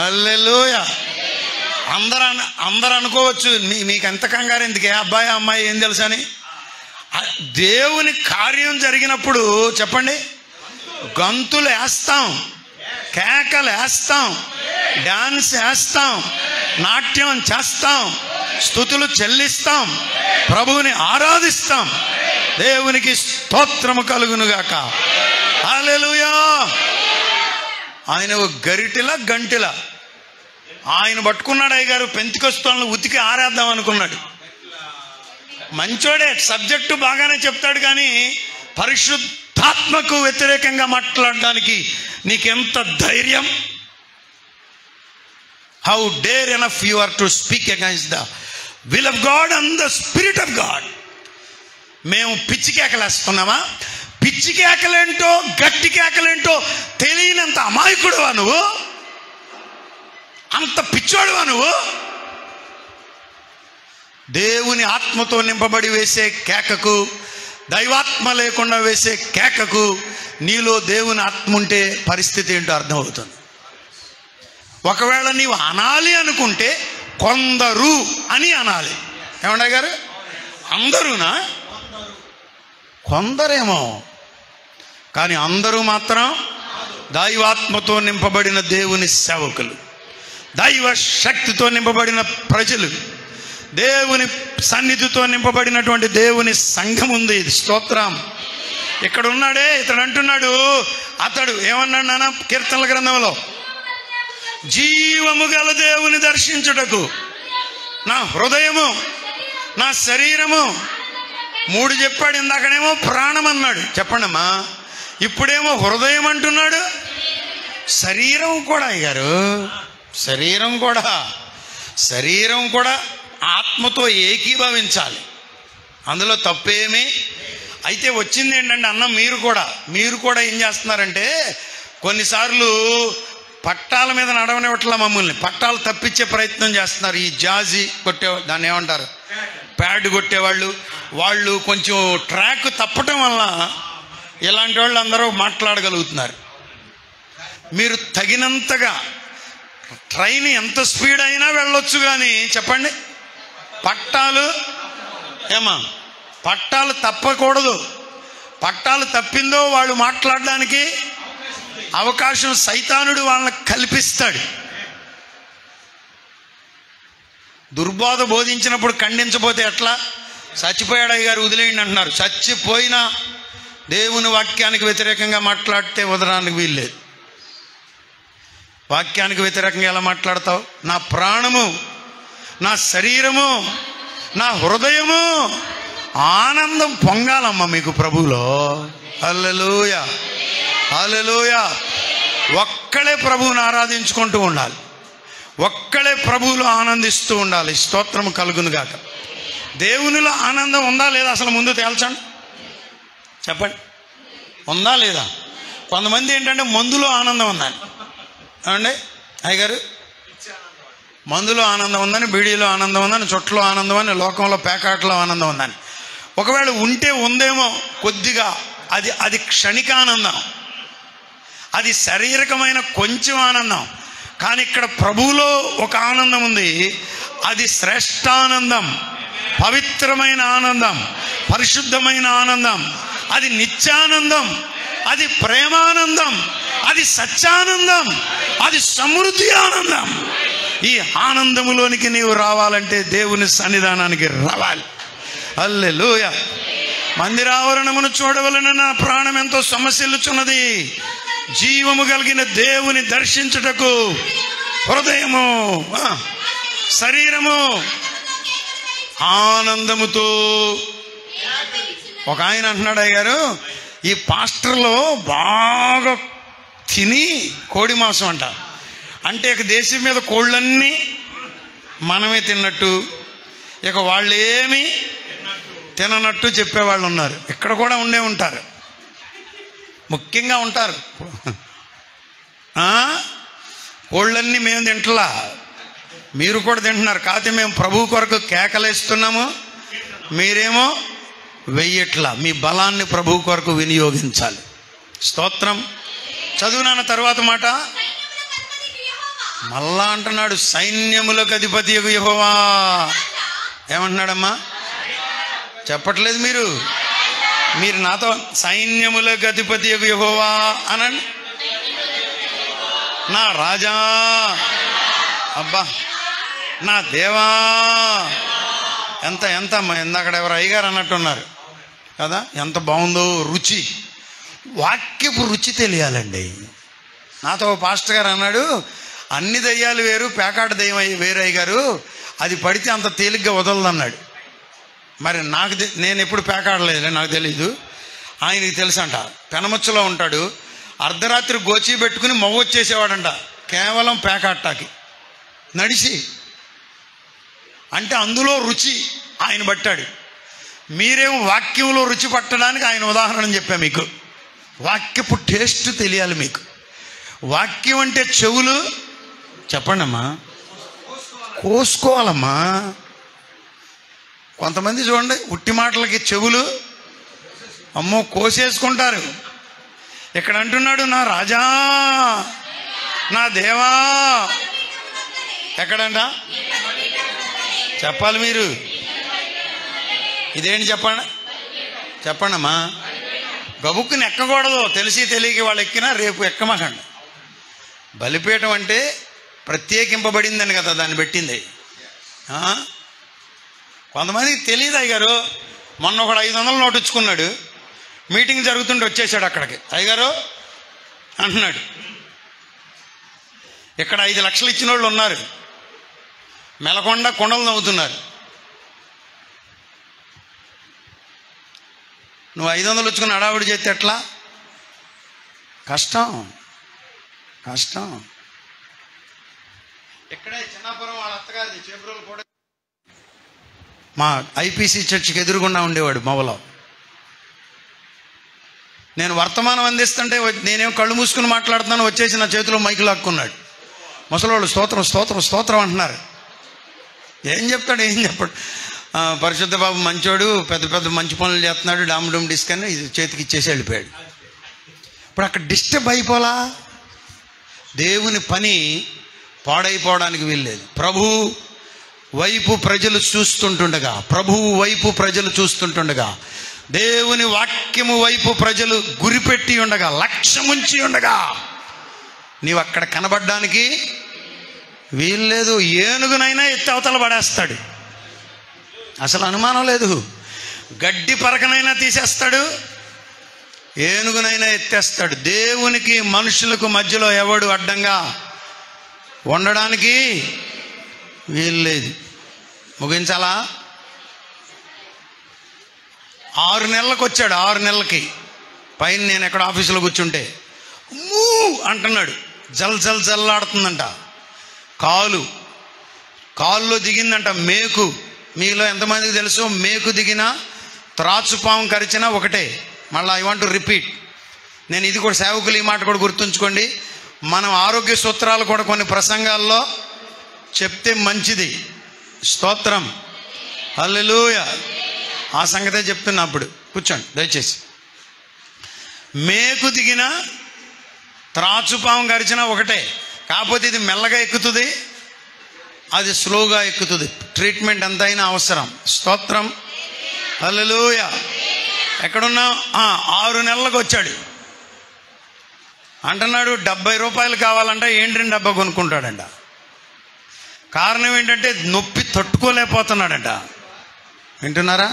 హల్లెలూయా. అందరూ అనుకోవచ్చు మీకు ఎంత కంగారు ఎందుకే, అబ్బాయి అమ్మాయి ఏం తెలుసా అని. దేవుని కార్యం జరిగినప్పుడు చెప్పండి, గంతులు వేస్తాం, కేకలు వేస్తాం, డాన్స్ వేస్తాం, నాట్యం చేస్తాం, స్తుతులు చెల్లిస్తాం, ప్రభువుని ఆరాధిస్తాం. దేవునికి స్తోత్రము కలుగునుగాక. హల్లెలూయా. ఆయన గరిటిలా గంటిలా ఆయన పట్టుకున్నాడు. అయ్యగారు పెంతికొస్తోళ్ళని ఉతికి ఆరేద్దాం అనుకున్నాడు. మంచోడే, సబ్జెక్టు బాగానే చెప్తాడు, కానీ పరిశుద్ధాత్మకు వ్యతిరేకంగా మాట్లాడడానికి నీకెంత ధైర్యం? How dare enough you are to speak against the will of God and the spirit of God. మేము పిచ్చి కేకలేస్తున్నామా? పిచ్చి కేకలేంటో గట్టి కేకలేంటో తెలియనంత అమాయకుడువా నువ్వు? అంత పిచ్చోడువా నువ్వు? దేవుని ఆత్మతో నింపబడి వేసే కేకకు, దైవాత్మ లేకుండా వేసే కేకకు నీలో దేవుని ఆత్మ ఉంటే పరిస్థితి ఏంటో అర్థమవుతుంది. ఒకవేళ నీవు అనాలి అనుకుంటే కొందరు అని అనాలి. ఏమన్నా గారు? అందరూనా? కొందరేమో, కానీ అందరూ మాత్రం దైవాత్మతో నింపబడిన దేవుని సేవకులు, దైవ శక్తితో నింపబడిన ప్రజలు, దేవుని సన్నిధితో నింపబడినటువంటి దేవుని సంఘం ఉంది. ఇది స్తోత్రం. ఇక్కడ ఉన్నాడే ఇతడు అంటున్నాడు, అతడు ఏమన్నాడు నాన్న కీర్తనల గ్రంథంలో? జీవము గల దేవుని దర్శించుటకు నా హృదయము, నా శరీరము. 3 చెప్పాడు. ఇందాకనేమో ప్రాణం అన్నాడు. చెప్పండమ్మా. ఇప్పుడేమో హృదయం అంటున్నాడు. శరీరం కూడా అయ్యారు, శరీరం కూడా ఆత్మతో ఏకీభవించాలి. అందులో తప్పేమీ. అయితే వచ్చింది ఏంటంటే అన్న, మీరు కూడా ఏం చేస్తున్నారంటే, కొన్నిసార్లు పట్టాల మీద నడవనివ్వట్లా మమ్మల్ని, పట్టాలు తప్పించే ప్రయత్నం చేస్తున్నారు. ఈ జాజీ కొట్టే, దాన్ని ఏమంటారు, ప్యాడ్ కొట్టేవాళ్ళు, వాళ్ళు కొంచెం ట్రాక్ తప్పటం వల్ల ఇలాంటి వాళ్ళు అందరూ మాట్లాడగలుగుతున్నారు. మీరు తగినంతగా ట్రైన్ ఎంత స్పీడ్ అయినా వెళ్ళొచ్చు, కానీ చెప్పండి, పట్టాలు తప్పకూడదు. పట్టాలు తప్పిందో వాళ్ళు మాట్లాడడానికి అవకాశం సైతానుడు వాళ్ళని కల్పిస్తాడు. దుర్బోధ బోధించినప్పుడు ఖండించబోతే ఎట్లా? చచ్చిపోయాడు అయ్యగారు వదిలేయండి అంటున్నారు. చచ్చిపోయినా దేవుని వాక్యానికి వ్యతిరేకంగా మాట్లాడితే వదలడానికి వీల్లేదు. వాక్యానికి వ్యతిరేకంగా ఎలా మాట్లాడతావు? నా ప్రాణము, నా శరీరము, నా హృదయము ఆనందం పొంగాలమ్మా మీకు ప్రభువులో. హల్లెలూయా, హల్లెలూయా. ఒక్కడే ప్రభువుని ఆరాధించుకుంటూ ఉండాలి, ఒక్కడే ప్రభువులో ఆనందిస్తూ ఉండాలి. స్తోత్రము కలుగును గాక. దేవునిలో ఆనందం ఉందా లేదా అసలు ముందు తేల్చండి, చెప్పండి. ఉందా లేదా? కొంతమంది ఏంటంటే మందులో ఆనందం ఉందని అండి అయ్యగారు, మందులో ఆనందం ఉందని, బీడీలో ఆనందం ఉందని, చుట్టలో ఆనందం అని, లోకంలో పేకాటలో ఆనందం ఉందని. ఒకవేళ ఉంటే ఉందేమో కొద్దిగా, అది క్షణికానందం, అది శారీరకమైన కొంచెం ఆనందం. కానీ ఇక్కడ ప్రభువులో ఒక ఆనందం ఉంది, అది శ్రేష్టానందం, పవిత్రమైన ఆనందం, పరిశుద్ధమైన ఆనందం, అది నిత్యానందం, అది ప్రేమానందం, అది సత్యానందం, అది సమృద్ధి ఆనందం. ఈ ఆనందములోనికి నీవు రావాలంటే దేవుని సన్నిధానానికి రావాలి. హల్లెలూయా. మందిరావరణమును చూడవలన నా ప్రాణం ఎంతో సమస్యలుచున్నది. జీవము కలిగిన దేవుని దర్శించుటకు హృదయము, శరీరము ఆనందముతో. ఒక ఆయన అంటున్నాడు, అయ్యారు ఈ పాస్టర్లో బాగా తిని కోడి మాంసం అంట, అంటే ఇక దేశం మీద కోళ్ళన్నీ మనమే తిన్నట్టు, ఇక వాళ్ళు ఏమి తిననట్టు చెప్పేవాళ్ళు ఉన్నారు. ఇక్కడ కూడా ఉండే ఉంటారు, ముఖ్యంగా ఉంటారు. కోళ్ళన్నీ మేము తింటలా, మీరు కూడా తింటున్నారు. కాకపోతే మేము ప్రభు కొరకు కేకలేస్తున్నాము, మీరేమో వెయ్యట్లా. మీ బలాన్ని ప్రభు కొరకు వినియోగించాలి. స్తోత్రం. చదువునాన్న తర్వాత మాట మళ్ళా అంటున్నాడు, సైన్యములకు అధిపతి యెహోవా. ఏమంటున్నాడమ్మా? చెప్పట్లేదు మీరు నాతో, సైన్యములకు అధిపతి యెహోవా అనండి. నా రాజా, అబ్బా నా దేవా. ఎంత ఇందాక ఎవరు అయ్యగారు అన్నట్టున్నారు కదా, ఎంత బాగుందో రుచి. వాక్యపు రుచి తెలియాలండి. నాతో పాస్టర్ గారు అన్నాడు, అన్ని దయ్యాలు వేరు, పేకాట దయ్యం వేరు అయ్యగారు, అది పడితే అంత తేలిగ్గా వదలదన్నాడు. మరి నేను ఎప్పుడు పేకాడలేదు, నాకు తెలీదు. ఆయనకి తెలుసంట. పెనమచ్చలో ఉంటాడు, అర్ధరాత్రి గోచి పెట్టుకుని మొవ్వొచ్చేసేవాడంట, కేవలం పేకాటాకి నడిచి. అంటే అందులో రుచి ఆయన పట్టాడు. మీరేమో వాక్యంలో రుచి పట్టడానికి ఆయన ఉదాహరణ చెప్పా మీకు. వాక్యపు టేస్ట్ తెలియాలి మీకు. వాక్యం అంటే చెవులు చెప్పండి అమ్మా, కోసుకోవాలమ్మా. కొంతమంది చూడండి, ఉట్టి మాటలకి చెవులు అమ్మో కోసేసుకుంటారు. ఇక్కడ అంటున్నాడు, నా రాజా, నా దేవా. ఎక్కడంట చెప్పాలి మీరు? ఇదేంటి చెప్పండి అమ్మా. గబుక్కుని ఎక్కకూడదు, తెలిసి తెలియక వాళ్ళు ఎక్కినా రేపు ఎక్కమాకండి. బలిపీఠం అంటే ప్రత్యేకింపబడిందని కదా దాన్ని పెట్టింది. కొంతమందికి తెలియదు అయ్యగారు. మొన్న ఒకడు 500 నోటు ఇచ్చుకున్నాడు, మీటింగ్ జరుగుతుంటే వచ్చేసాడు అక్కడికి. అయ్యగారు అంటున్నాడు, ఇక్కడ 5 లక్షలు ఇచ్చిన వాళ్ళు ఉన్నారు, మెలకొండ కొండలు నవ్వుతున్నారు. నువ్వు 500 ఇచ్చుకుని హడావుడి చేస్తే ఎట్లా? కష్టం. ఇక్కడే చిన్నాపురం వాళ్ళ అత్తగారిది చేబ్రోలు కూడా, మా ఐపీసీ చర్చికి ఎదురుగుండా ఉండేవాడు మొవలో. నేను వర్తమానం అందిస్తుంటే నేనేం కళ్ళు మూసుకుని మాట్లాడుతున్నాను, వచ్చేసి నా చేతిలో మైకు లాక్కున్నాడు. ముసలోళ్ళు స్తోత్రం స్తోత్రం స్తోత్రం అంటున్నారు. ఏం చెప్తాడు? పరిశుద్ధ బాబు మంచోడు, పెద్ద పెద్ద మంచి పనులు చేస్తున్నాడు, డామ్ డిస్క్ అని చేతికి ఇచ్చేసి వెళ్ళిపోయాడు. ఇప్పుడు అక్కడ డిస్టర్బ్ అయిపోలా. దేవుని పని పాడైపోవడానికి వీల్లేదు. ప్రభు వైపు ప్రజలు చూస్తుండగా, దేవుని వాక్యము వైపు ప్రజలు గురిపెట్టి ఉండగా, లక్ష్యముంచి ఉండగా, నీవు అక్కడ కనబడ్డానికి వీల్లేదు. ఏనుగునైనా ఎత్తి అవతల పడేస్తాడు, అసలు అనుమానం లేదు. గడ్డి పరకనైనా తీసేస్తాడు, ఏనుగునైనా ఎత్తేస్తాడు. దేవునికి మనుషులకు మధ్యలో ఎవడు అడ్డంగా ఉండడానికి వీల్లేదు. ముగించాలా? 6 నెలలకు వచ్చాడు. 6 నెలలకి పైన నేను ఎక్కడ ఆఫీసులో కూర్చుంటే మూ అంటున్నాడు. జల్ జల్ జల్లాడుతుందంట. కాల్లో దిగిందంట మేకు. మీలో ఎంతమందికి తెలుసు? మేకు దిగినా త్రాచుపాము కరిచినా ఒకటే. మళ్ళీ ఐ వాంట్ టు రిపీట్. నేను ఇది కూడా సేవకులు ఈ మాట కూడా గుర్తుంచుకోండి. మనం ఆరోగ్య సూత్రాలు కూడా కొన్ని ప్రసంగాల్లో చెప్తే మంచిది. స్తోత్రం, హల్లెలూయా. ఆ సంగతే చెప్తున్నా. అప్పుడు కూర్చోండి దయచేసి. మేకు దిగిన త్రాచుపాము కరిచినా ఒకటే. కాకపోతే ఇది మెల్లగా ఎక్కుతుంది, అది స్లోగా ఎక్కుతుంది. ట్రీట్మెంట్ ఎంతైనా అవసరం. స్తోత్రం, హల్లెలూయా. ఎక్కడున్నావు? 6 నెలలకు వచ్చాడు. అంటున్నాడు 70 రూపాయలు కావాలంట. ఏంటి డబ్బా కొనుక్కుంటాడంట. కారణం ఏంటంటే నొప్పి తట్టుకోలేకపోతున్నాడంట. వింటున్నారా?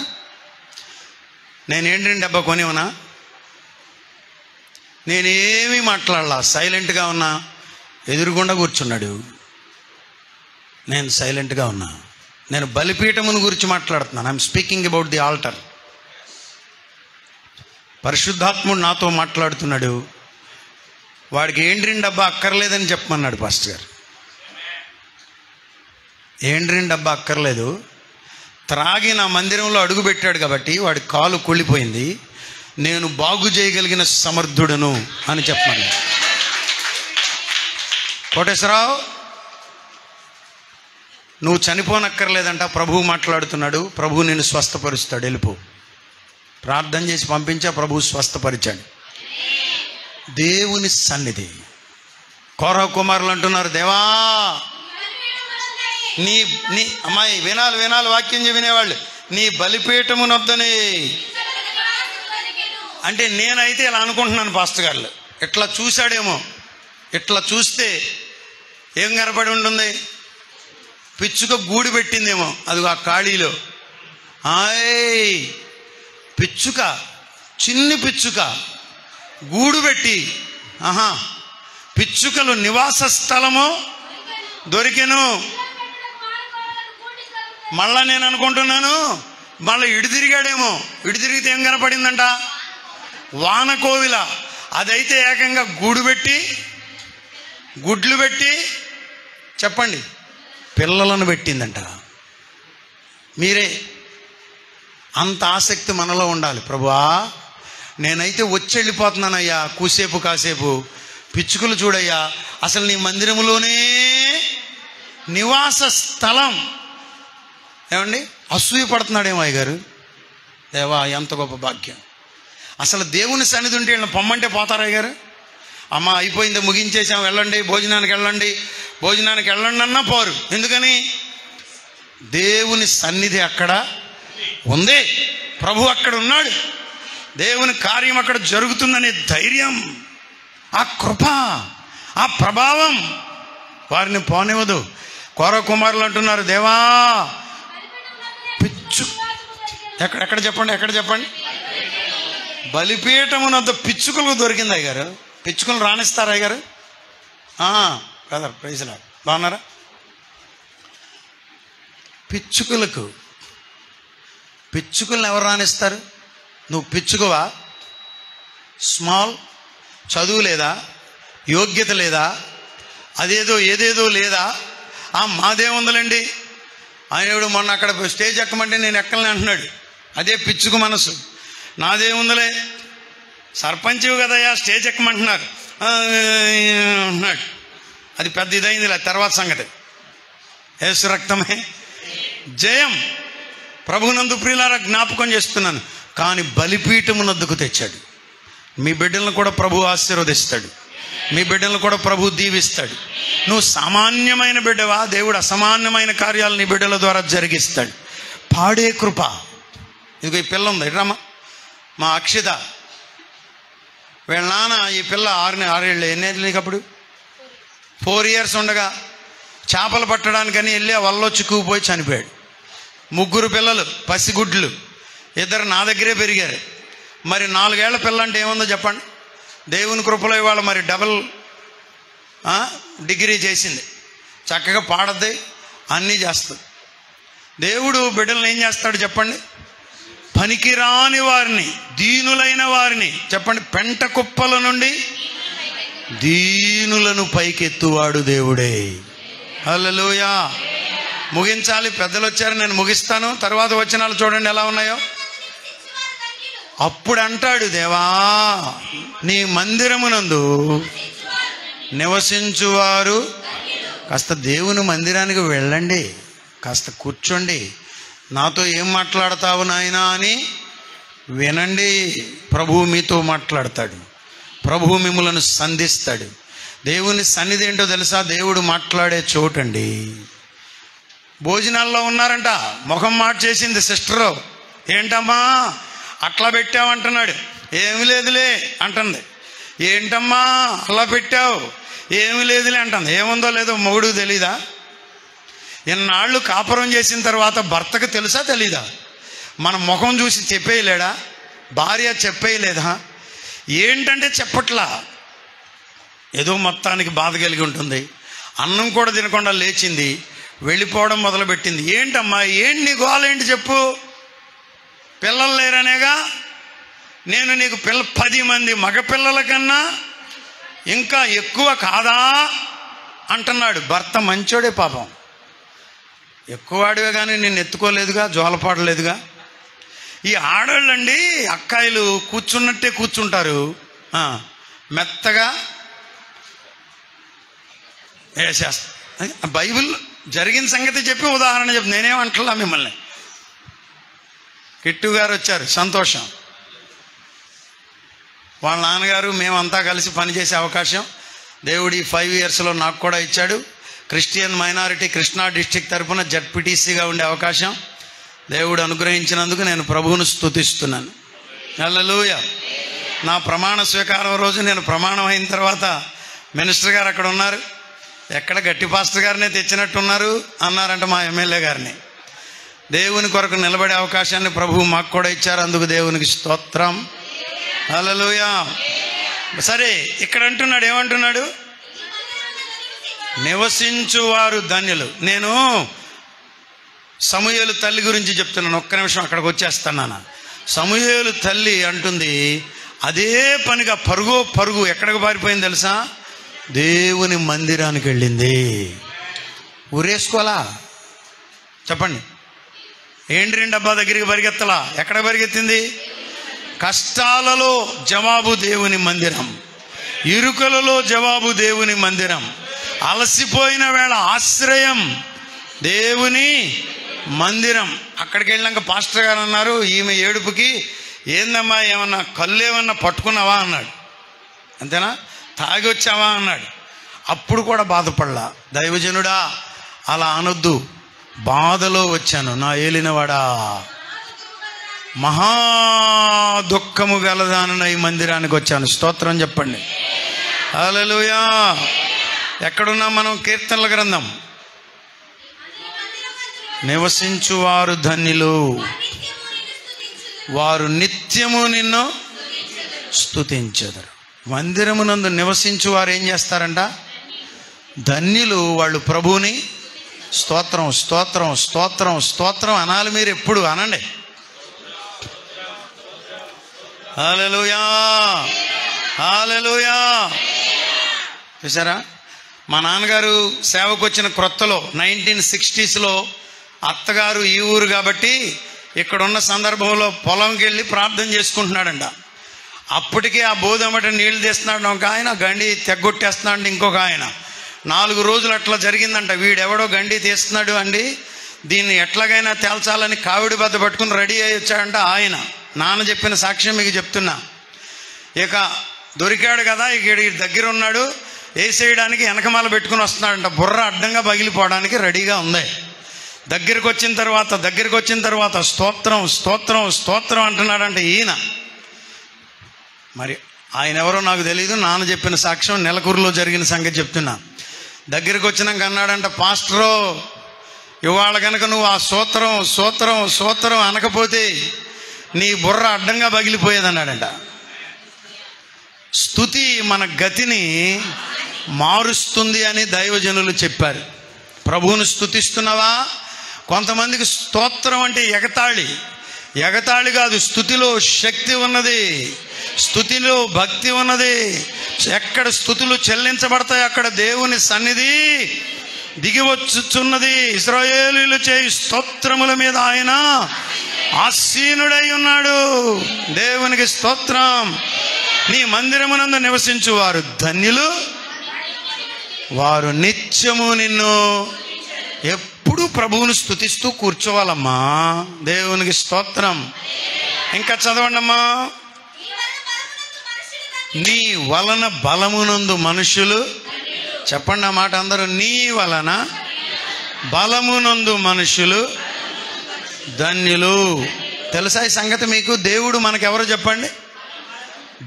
నేనేంటి డబ్బా కొనివనా? నేనేమీ మాట్లాడలా, సైలెంట్గా ఉన్నా. ఎదురుగుండా కూర్చున్నాడు, నేను సైలెంట్గా ఉన్నా. నేను బలిపీఠమును గురించి మాట్లాడుతున్నాను. I'm speaking about the altar. పరిశుద్ధాత్ముడు నాతో మాట్లాడుతున్నాడు. వాడికి ఏంటి డబ్బా అక్కర్లేదని చెప్పమన్నాడు పాస్టర్ గారు. ఏంటి డబ్బా అక్కర్లేదు, త్రాగి నా మందిరంలో అడుగు పెట్టాడు కాబట్టి వాడి కాలు కుళ్ళిపోయింది, నేను బాగు చేయగలిగిన సమర్థుడను అని చెప్పమన్నాడు. కోటేశ్వరరావు, నువ్వు చనిపోనక్కర్లేదంట. ప్రభువు మాట్లాడుతున్నాడు. ప్రభువు నిన్ను స్వస్థపరుస్తాడు. వెళ్ళిపో. ప్రార్థన చేసి పంపించా, ప్రభువు స్వస్థపరిచాడు. దేవుని సన్నిధి. కోరహ కుమారులు అంటున్నారు, దేవా నీ అమ్మాయి వినాలి వాక్యం వినేవాళ్ళు, నీ బలిపీఠమునొద్దని. అంటే నేనైతే ఇలా అనుకుంటున్నాను, పాస్టర్ గారు ఇట్లా చూశాడేమో. ఇట్లా చూస్తే ఏం కనపడి ఉంటుంది? పిచ్చుక గూడు పెట్టిందేమో. అదిగో ఆ ఖాళీలో పిచ్చుక, చిన్ని పిచ్చుక గూడు పెట్టి, పిచ్చుకలు నివాస స్థలము దొరికెను. మళ్ళా నేను అనుకుంటున్నాను, మళ్ళీ ఇటు తిరిగాడేమో. ఇటు తిరిగితే ఏం కనపడిందంట? వానకోవిల. అదైతే ఏకంగా గూడు పెట్టి, గుడ్లు పెట్టి, చెప్పండి, పిల్లలను పెట్టిందంట. మీరే అంత ఆసక్తి మనలో ఉండాలి. ప్రభువా, నేనైతే వచ్చి వెళ్ళిపోతున్నానయ్యా, కూసేపు కాసేపు. పిచ్చుకలు చూడయ్యా, అసలు నీ మందిరములోనే నివాస స్థలం. ఏమండి, అసూయ పడుతున్నాడేమో అయ్యగారు. దేవా, ఎంత గొప్ప భాగ్యం. అసలు దేవుని సన్నిధి ఉంటే వీళ్ళని పొమ్మంటే పోతారా అయ్యగారు? అమ్మ అయిపోయింది, ముగించేసాం, వెళ్ళండి, భోజనానికి వెళ్ళండి అన్నా పోరు. ఎందుకని? దేవుని సన్నిధి అక్కడ ఉంది, ప్రభు అక్కడ ఉన్నాడు, దేవుని కార్యం అక్కడ జరుగుతుందనే ధైర్యం, ఆ కృప, ఆ ప్రభావం వారిని పోనివ్వదు. కోరహ కుమారులు అంటున్నారు, దేవా పిచ్చు ఎక్కడ చెప్పండి బలిపీఠమునొద్ద పిచ్చుకలకు దొరికింది అయ్యగారు. పిచ్చుకలు రాణిస్తారా అయ్యగారు? బ్రదర్ ప్రైజ్ లార్డ్, బాగున్నారా? పిచ్చుకలను ఎవరు రాణిస్తారు? నువ్వు పిచ్చుకవా? స్మాల్, చదువు లేదా, యోగ్యత లేదా, ఏదేదో లేదా? మాదేముందలండి. ఆయన మొన్న అక్కడ స్టేజ్ ఎక్కమంటే నేను ఎక్కలని అంటున్నాడు. అదే పిచ్చుక మనసు. నాదేముందలే, సర్పంచ్ కదయ్యా స్టేజ్ ఎక్కమంటున్నారు అంటున్నాడు. అది పెద్ద ఇదైంది. తర్వాత సంగతి. యేసు రక్తమే జయం. ప్రభునందు ప్రియులారా, జ్ఞాపకం చేస్తున్నాను. కానీ బలిపీఠమునొద్దకు తెచ్చాడు. మీ బిడ్డలను కూడా ప్రభు ఆశీర్వదిస్తాడు. మీ బిడ్డలను కూడా ప్రభు దీవిస్తాడు. నువ్వు సామాన్యమైన బిడ్డవా? దేవుడు అసామాన్యమైన కార్యాలు నీ బిడ్డల ద్వారా జరిగిస్తాడు. పాడే కృప. ఇదిగో ఈ పిల్ల ఉంది, ఎట్రమ్మా, మా అక్షిత. వీళ్ళ నాన్న ఈ పిల్ల 6 ఏళ్ళు, ఎన్నేళ్ళు నీకు అప్పుడు? 4 years ఉండగా చేపలు పట్టడానికని వెళ్ళి ఆ వల్లో చిక్కుకుపోయి చనిపోయాడు. 3 పిల్లలు, పసిగుడ్లు. ఇద్దరు నా దగ్గరే పెరిగారు. మరి 4 ఏళ్ల పిల్ల అంటే ఏముందో చెప్పండి. దేవుని కృపలో ఇవాళ మరి డబుల్ డిగ్రీ చేసింది, చక్కగా పాడద్ది, అన్నీ చేస్తుంది. దేవుడు బిడ్డలను ఏం చేస్తాడు చెప్పండి? పనికిరాని వారిని, దీనులైన వారిని చెప్పండి, పెంట కుప్పల నుండి దీనులను పైకెత్తువాడు దేవుడే. హల్లెలూయా. ముగించాలి, పెద్దలు వచ్చారు, నేను ముగిస్తాను. తర్వాత వచనాలు చూడండి ఎలా ఉన్నాయో. అప్పుడు అంటాడు, దేవా నీ మందిరమునందు నివసించువారు. కాస్త దేవుని మందిరానికి వెళ్ళండి, కాస్త కూర్చోండి, నాతో ఏం మాట్లాడతావు నాయనా అని వినండి. ప్రభువు మీతో మాట్లాడతాడు, ప్రభువు మిమ్మలను సంధిస్తాడు. దేవుని సన్నిధి ఏంటో తెలుసా? దేవుడు మాట్లాడే చోటండి. భోజనాల్లో ఉన్నారంట, ముఖం మార్చేసింది సిస్టరు. ఏంటమ్మా అట్లా పెట్టావంటున్నాడు. ఏమి లేదులే అంటుంది. ఏంటమ్మా అలా పెట్టావు? ఏమి లేదులే అంటుంది. ఏముందో లేదో మొగుడు తెలీదా? ఇన్నాళ్ళు కాపురం చేసిన తర్వాత భర్తకు తెలుసా తెలీదా? మన ముఖం చూసి చెప్పేయలేడా? భార్య చెప్పేయలేదా? ఏంటంటే చెప్పట్లా, ఏదో మొత్తానికి బాధ కలిగి ఉంటుంది. అన్నం కూడా తినకుండా లేచింది, వెళ్ళిపోవడం మొదలుపెట్టింది. ఏంటమ్మా ఏంటి నీ గోల ఏంటి చెప్పు? పిల్లలు లేరనేగా? నేను నీకు 10 మంది మగపిల్లల కన్నా ఇంకా ఎక్కువ కాదా అంటున్నాడు. భర్త మంచోడే పాపం, ఎక్కువాడివే కానీ నిన్ను ఎత్తుకోలేదుగా, జోలపాడలేదుగా. ఈ ఆడవాళ్ళండి అక్కాయిలు కూర్చున్నట్టే కూర్చుంటారు, మెత్తగా వేసేస్తారు. బైబిల్ జరిగిన సంగతి చెప్పి ఉదాహరణ చెప్పి నేనేమంటలా మిమ్మల్ని. కిట్టు గారు వచ్చారు, సంతోషం. వాళ్ళ నాన్నగారు మేమంతా కలిసి పనిచేసే అవకాశం దేవుడు ఈ 5 ఇయర్స్లో నాకు కూడా ఇచ్చాడు. క్రిస్టియన్ మైనారిటీ కృష్ణా డిస్ట్రిక్ట్ తరఫున జడ్పీటీసీగా ఉండే అవకాశం దేవుడు అనుగ్రహించినందుకు నేను ప్రభువును స్తుతిస్తున్నాను. హల్లెలూయా. నా ప్రమాణ స్వీకారం రోజు నేను ప్రమాణం అయిన తర్వాత మినిస్టర్ గారు అక్కడ ఉన్నారు. ఎక్కడ గట్టి పాస్టర్ గారినే తెచ్చినట్టున్నారు అన్నారంట మా ఎమ్మెల్యే గారిని. దేవుని కొరకు నిలబడే అవకాశాన్ని ప్రభువు మాకు కూడా ఇచ్చారు, అందుకు దేవునికి స్తోత్రం. హల్లెలూయా. సరే, ఇక్కడ అంటున్నాడు, ఏమంటున్నాడు? నివసించువారు ధన్యులు. నేను సమూయేలు తల్లి గురించి చెప్తున్నాను, ఒక్క నిమిషం అక్కడికి వచ్చేస్తున్నాను. సమూయేలు తల్లి అంటుంది, అదే పనిగా పరుగు ఎక్కడికి పారిపోయింది తెలుసా? దేవుని మందిరానికి వెళ్ళింది. ఊరేసుకోవాలా చెప్పండి? ఏంటి డబ్బా దగ్గరికి పరిగెత్తలా? ఎక్కడ పరిగెత్తింది? కష్టాలలో జవాబు దేవుని మందిరం, ఇరుకలలో జవాబు దేవుని మందిరం, అలసిపోయిన వేళ ఆశ్రయం దేవుని మందిరం. అక్కడికి వెళ్ళాక పాస్టర్ గారు అన్నారు, ఈమె ఏడుపుకి ఏందమ్మా ఏమన్నా కళ్ళు ఏమన్నా పట్టుకున్నావా అన్నాడు. అంతేనా? తాగి వచ్చావా అన్నాడు. అప్పుడు కూడా బాధపడలా. దైవజనుడా అలా అనొద్దు, బాధలో వచ్చాను నా ఏలినవాడా, మహా దుఃఖము గలదానన ఈ మందిరానికి వచ్చాను. స్తోత్రం చెప్పండి. హల్లెలూయా. ఎక్కడున్నాం మనం? కీర్తనల గ్రంథం. నివసించువారు ధన్యులు, వారు నిత్యము నిన్ను స్తుతించెదరు. మందిరమునందు నివసించు వారు ఏం చేస్తారంట? ధన్యులు. వాళ్ళు ప్రభువుని స్తోత్రం స్తోత్రం స్తోత్రం స్తోత్రం అనాలి. మీరు ఎప్పుడు అనండి. హల్లెలూయా హల్లెలూయా. చూసారా, మా నాన్నగారు సేవకు వచ్చిన క్రొత్తలో 1960sలో అత్తగారు ఈ ఊరు కాబట్టి ఇక్కడ ఉన్న సందర్భంలో పొలంకి వెళ్ళి ప్రార్థన చేసుకుంటున్నాడంట. అప్పటికే ఆ బోధమట నీళ్లు తీస్తున్నాడు ఒక ఆయన, గండి తెగ్గొట్టేస్తున్నాడు ఇంకొక ఆయన. 4 రోజులు అట్లా జరిగిందంట. వీడెవడో గండి తీస్తున్నాడు అండి, దీన్ని ఎట్లాగైనా తేల్చాలని కావిడి బద్ద పట్టుకుని రెడీ అయ్యి వచ్చాడంట ఆయన. నాన్న చెప్పిన సాక్ష్యం మీకు చెప్తున్నా. ఇక దొరికాడు కదా, ఇక దగ్గర ఉన్నాడు, వేసేయడానికి వెనకమాల పెట్టుకుని వస్తున్నాడంట. బుర్ర అడ్డంగా పగిలిపోవడానికి రెడీగా ఉంది. దగ్గరికి వచ్చిన తర్వాత స్తోత్రం స్తోత్రం స్తోత్రం అంటున్నాడంట ఈయన. మరి ఆయన ఎవరో నాకు తెలియదు, నాన్న చెప్పిన సాక్ష్యం నెలకూరులో జరిగిన సంగతి చెప్తున్నా. దగ్గరికి వచ్చినాక అన్నాడంట, పాస్టరో ఇవాళ కనుక నువ్వు ఆ స్తోత్రం స్తోత్రం స్తోత్రం అనకపోతే నీ బుర్ర అడ్డంగా పగిలిపోయేదన్నాడంట. స్తుతి మన గతిని మారుస్తుంది అని దైవజనులు చెప్పారు. ప్రభువును స్తుతిస్తున్నావా? కొంతమందికి స్తోత్రం అంటే ఎగతాళి. ఎగతాళి కాదు, స్తుతిలో శక్తి ఉన్నది, స్తుతిలో భక్తి ఉన్నది. ఎక్కడ స్తుతులు చెల్లించబడతాయి అక్కడ దేవుని సన్నిధి దిగివచ్చుచున్నది. ఇశ్రాయేలీయులు చేయి స్తోత్రముల మీద ఆయన ఆసీనుడై ఉన్నాడు. దేవునికి స్తోత్రం. నీ మందిరమునందు నివసించువారు ధన్యులు, వారు నిత్యము నిన్ను. ఎప్పుడు ప్రభువును స్తుతిస్తూ కూర్చోవాలమ్మా. దేవునికి స్తోత్రం. ఇంకా చదవండమ్మా. నీ వలన బలమునందు మనుషులు, చెప్పండి ఆ మాట అందరూ, నీ వలన బలమునందు మనుషులు ధన్యులు. తెలుసా ఈ సంగతి మీకు? దేవుడు మనకెవరో చెప్పండి.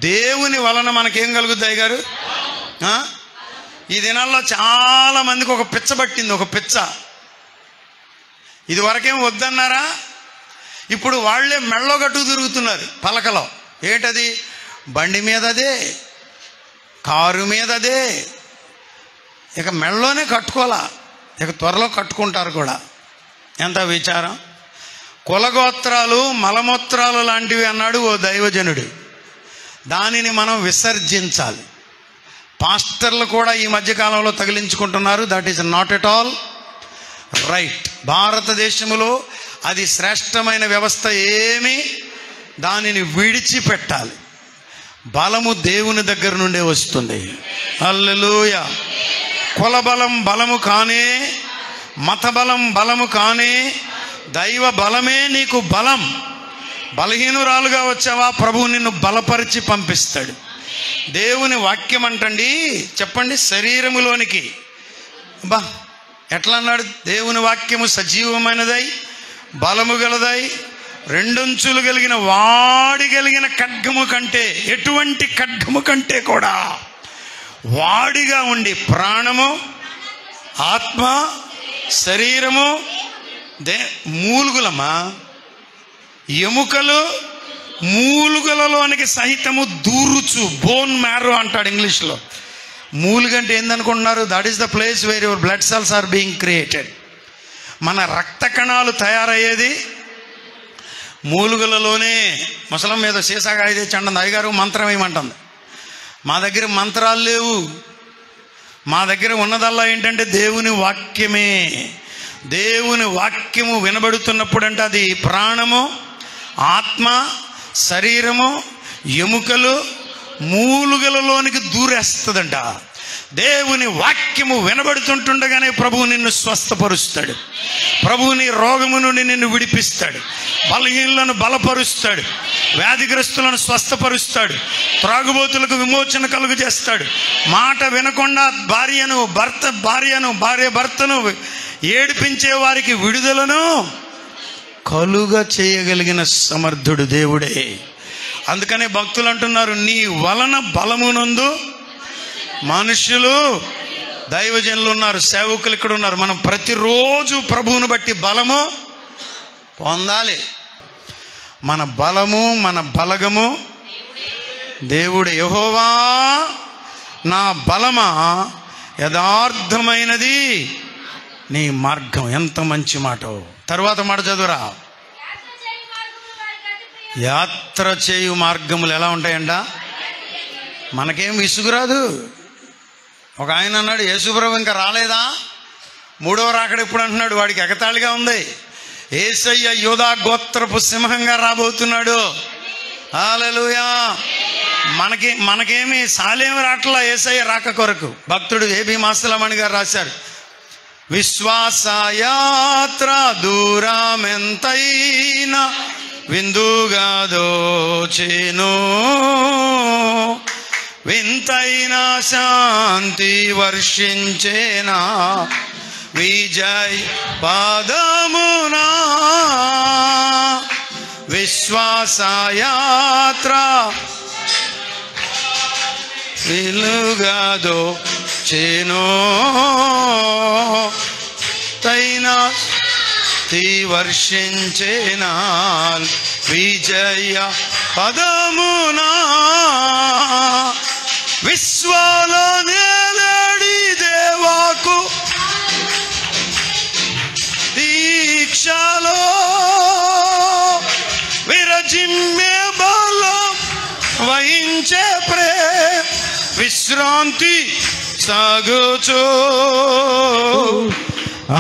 దేవుని వలన మనకేం కలుగుతాయి గారు? ఈ దినాల్లో చాలా మందికి ఒక పిచ్చ పట్టింది, ఒక పిచ్చ. ఇది వరకేం వద్దన్నారా, ఇప్పుడు వాళ్లే మెళ్ళో గట్టు తిరుగుతున్నారు పలకలో. ఏంటది? బండి మీద అదే, కారు మీద అదే, ఇక మెళ్ళలోనే కట్టుకోవాలా, ఇక త్వరలో కట్టుకుంటారు కూడా. ఎంత విచారం. కులగోత్రాలు మలమూత్రాలు లాంటివి అన్నాడు ఓ దైవజనుడు. దానిని మనం విసర్జించాలి. పాస్టర్లు కూడా ఈ మధ్యకాలంలో తగిలించుకుంటున్నారు. That is not at all right. భారతదేశంలో అది శ్రేష్టమైన వ్యవస్థ ఏమి, దానిని విడిచిపెట్టాలి. బలము దేవుని దగ్గర నుండే వస్తుంది. హల్లెలూయా. కుల బలం బలము కానే, మత బలం బలము కానే, దైవ బలమే నీకు బలం. బలహీనురాలుగా వచ్చావా, ప్రభువు నిన్ను బలపరిచి పంపిస్తాడు. దేవుని వాక్యం అంటండి, చెప్పండి, శరీరములోనికి బా ఎట్లా అన్నాడు? దేవుని వాక్యము సజీవమైనదై బలము గలదై రెండంచులు కలిగిన వాడి కలిగిన ఖడ్గము కంటే, ఎటువంటి ఖడ్గము కంటే కూడా వాడిగా ఉండి ప్రాణము, ఆత్మ, శరీరము, మూలుగులమ్మా, ఎముకలు, మూలుగలలోనికి సహితము దూరుచు, బోన్ మ్యారో అంటాడు ఇంగ్లీష్లో. మూలుగంటే ఏందనుకుంటున్నారు? That is the place where your blood cells are being created. మన రక్త కణాలు తయారయ్యేది మూలుగలలోనే. ముసలం మీద సీసాగా తెచ్చి అంటుంది, అయ్యగారు మంత్రం ఏమంటుంది. మా దగ్గర మంత్రాలు లేవు, మా దగ్గర ఉన్నదల్లా ఏంటంటే దేవుని వాక్యమే. దేవుని వాక్యము వినబడుతున్నప్పుడు అంటే అది ప్రాణము, ఆత్మ, శరీరము, ఎముకలు, మూలుగలలోనికి దూరేస్తుందంట. దేవుని వాక్యము వినబడుతుంటుండగానే ప్రభువు నిన్ను స్వస్థపరుస్తాడు. ప్రభువు నీ రోగము నుండి నిన్ను విడిపిస్తాడు. బలహీనులను బలపరుస్తాడు. వ్యాధిగ్రస్తులను స్వస్థపరుస్తాడు. త్రాగుబోతులకు విమోచన కలుగు చేస్తాడు. మాట వినకుండా భార్య భర్తను ఏడిపించే వారికి విడుదలను కలుగ చేయగలిగిన సమర్థుడు దేవుడే. అందుకనే భక్తులు అంటున్నారు, నీ వలన బలమునందు మనుషులు, దైవజనులు ఉన్నారు, సేవకులు ఇక్కడ ఉన్నారు. మనం ప్రతిరోజు ప్రభువును బట్టి బలము పొందాలి. మన బలము, మన బలగము దేవుడే. యెహోవా నా బలమా, యథార్థమైనది నీ మార్గం. ఎంత మంచి మాట. తర్వాత మాట చదువురా. యాత్ర చేయు మార్గములు ఎలా ఉంటాయంట? మనకేం విసుగురాదు. ఒక ఆయన అన్నాడు, యేసుప్రభు ఇంకా రాలేదా, మూడవ రాకడ ఎప్పుడు అంటున్నాడు. వాడికి ఎగతాళిగా ఉంది. యేసయ్య యూదా గోత్రపు సింహంగా రాబోతున్నాడు. హల్లెలూయా. మనకేమి సాలేమి రాట్లా యేసయ్య రాక కొరకు. భక్తుడు ఏబి మాసలమణి గారు రాశారు, విశ్వాసయాత్ర దూరమెంతైనా విందుగా దోచెను, వింతైన శాంతి వర్షించేనా విజయ్ పాదమునా. విశ్వాసయాత్ర వెలుగా దోచెను, తైనా వర్షించేనాల్ విజయ పదమునా విశ్వాల నేలడి దేవాకు దీక్షలో విరజిమ్మే బలం వహించే ప్రేమ విశ్రాంతి సాగుచో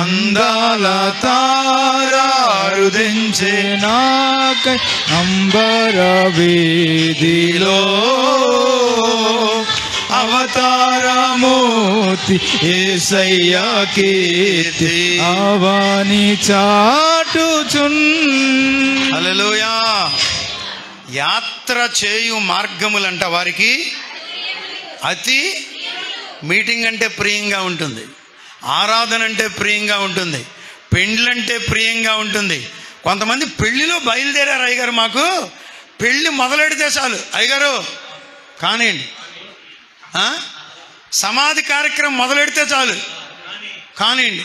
అందాల తారారుదించే నాకై అంబర వీధిలో అవతారమూర్తి యేసయ్య కీర్తి అవని చాటుచున్. హల్లెలూయా. యాత్ర చేయు మార్గములంట వారికి అతి, మీటింగ్ అంటే ప్రియంగా ఉంటుంది, ఆరాధన అంటే ప్రియంగా ఉంటుంది, పెండ్లంటే ప్రియంగా ఉంటుంది. కొంతమంది పెళ్లిలో బయలుదేరారు. అయ్యగారు మాకు పెళ్లి మొదలెడితే చాలు అయ్యగారు కానివ్వండి, సమాధి కార్యక్రమం మొదలెడితే చాలు కానివ్వండి,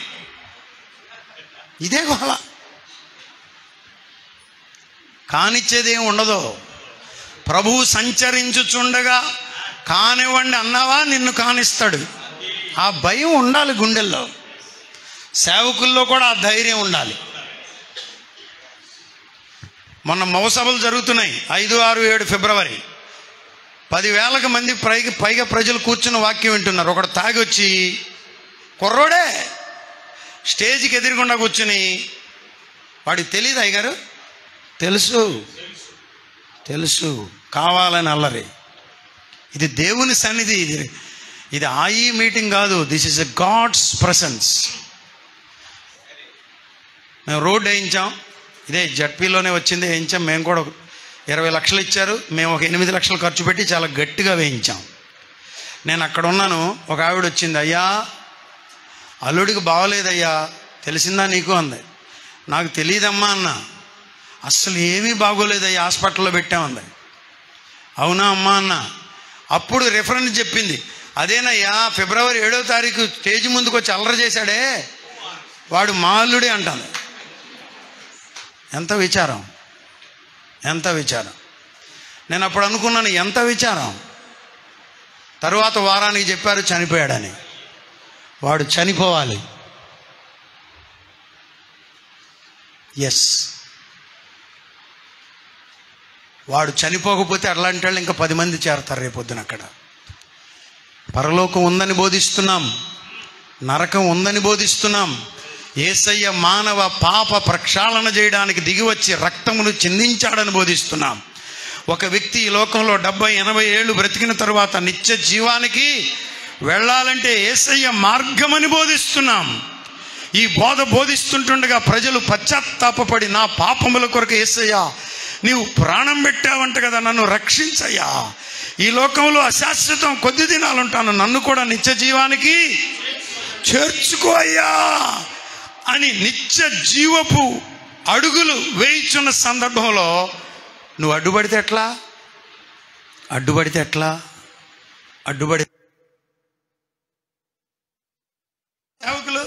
ఇదే గోల. కానిచ్చేదేం ఉండదు. ప్రభువు సంచరించుచుండగా కానివ్వండి అన్నావా నిన్ను కానిస్తాడు. ఆ భయం ఉండాలి గుండెల్లో. సేవకుల్లో కూడా ఆ ధైర్యం ఉండాలి. మొన్న మౌసభలు జరుగుతున్నాయి 5, 6, 7 ఫిబ్రవరి. 10,000 మంది పైగా ప్రజలు కూర్చున్న వాక్యం వింటున్నారు. ఒకడు తాగి వచ్చి కుర్రోడే స్టేజ్కి ఎదురుగుండా కూర్చుని, వాడికి తెలియదు అయ్యగారు, తెలుసు తెలుసు కావాలని అల్లరి. ఇది దేవుని సన్నిధి, ఇది ఆయి మీటింగ్ కాదు. This is a God's presence. మేము రోడ్డు వేయించాం, ఇదే జడ్పీలోనే వచ్చింది, వేయించాం. మేము కూడా 20 లక్షలు ఇచ్చారు, మేము ఒక 8 లక్షలు ఖర్చు పెట్టి చాలా గట్టిగా వేయించాం. నేను అక్కడ ఉన్నాను, ఒక ఆవిడ వచ్చింది, అయ్యా అల్లుడికి బాగోలేదయ్యా, తెలిసిందా నీకు అంది. నాకు తెలియదమ్మా అన్న. అస్సలు ఏమీ బాగోలేదయ్యా, హాస్పిటల్లో పెట్టామంది. అవునా అమ్మా అన్న. అప్పుడు రిఫరెన్స్ చెప్పింది, అదేనయ్యా ఫిబ్రవరి 7వ తారీఖు స్టేజ్ ముందుకు వచ్చి అల్లరి చేశాడే వాడు మా అల్లుడే అంటాను. ఎంత విచారం, ఎంత విచారం. నేను అప్పుడు అనుకున్నాను ఎంత విచారం. తరువాత వారానికి చెప్పారు చనిపోయాడని. వాడు చనిపోవాలి. ఎస్, వాడు చనిపోకపోతే అట్లాంటి వాళ్ళు ఇంకా 10 మంది చేరతారు రేపొద్దున. అక్కడ పరలోకం ఉందని బోధిస్తున్నాం, నరకం ఉందని బోధిస్తున్నాం. యేసయ్య మానవ పాప ప్రక్షాళన చేయడానికి దిగివచ్చి రక్తమును చిందించాడని బోధిస్తున్నాం. ఒక వ్యక్తి ఈ లోకంలో 70-80 ఏళ్ళు బ్రతికిన తరువాత నిత్య జీవానికి వెళ్ళాలంటే యేసయ్య మార్గమని బోధిస్తున్నాం. ఈ బోధ బోధిస్తుంటుండగా ప్రజలు పశ్చాత్తాపపడి, నా పాపముల కొరకు యేసయ్య నీవు ప్రాణం పెట్టావంట కదా, నన్ను రక్షించయ్యా, ఈ లోకంలో అశాశ్వతం కొద్ది దినాలు ఉంటాను, నన్ను కూడా నిత్య జీవానికి చేర్చుకో అయ్యా అని నిత్య జీవపు అడుగులు వేయిచున్న సందర్భంలో నువ్వు అడ్డుపడితే ఎట్లా? అడ్డుపడితే ఎట్లా? అడ్డుపడి సేవకులు,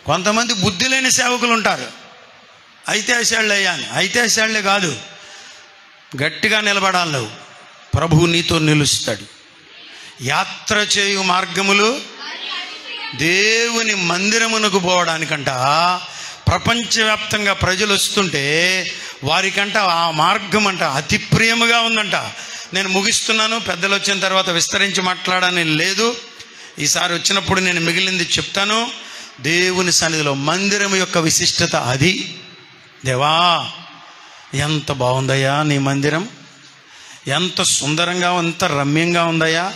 కొంతమంది బుద్ధి లేని సేవకులు ఉంటారు. అయితే వేసాళ్ళు అయ్యా అని. అయితే వేసాళ్లే కాదు, గట్టిగా నిలబడాలి నువ్వు. ప్రభువు నీతో నిలుస్తాడు. యాత్ర చేయు మార్గములు దేవుని మందిరమునకు పోవడానికంట ప్రపంచవ్యాప్తంగా ప్రజలు వస్తుంటే వారికంట ఆ మార్గం అంట అతి ప్రియముగా ఉందంట. నేను ముగిస్తున్నాను, పెద్దలు వచ్చిన తర్వాత విస్తరించి మాట్లాడని లేదు. ఈసారి వచ్చినప్పుడు నేను మిగిలింది చెప్తాను. దేవుని సన్నిధిలో మందిరం యొక్క విశిష్టత అది. దేవా ఎంత బాగుందయ్యా నీ మందిరం, ఎంత సుందరంగా, ఎంత రమ్యంగా ఉందయ్యా,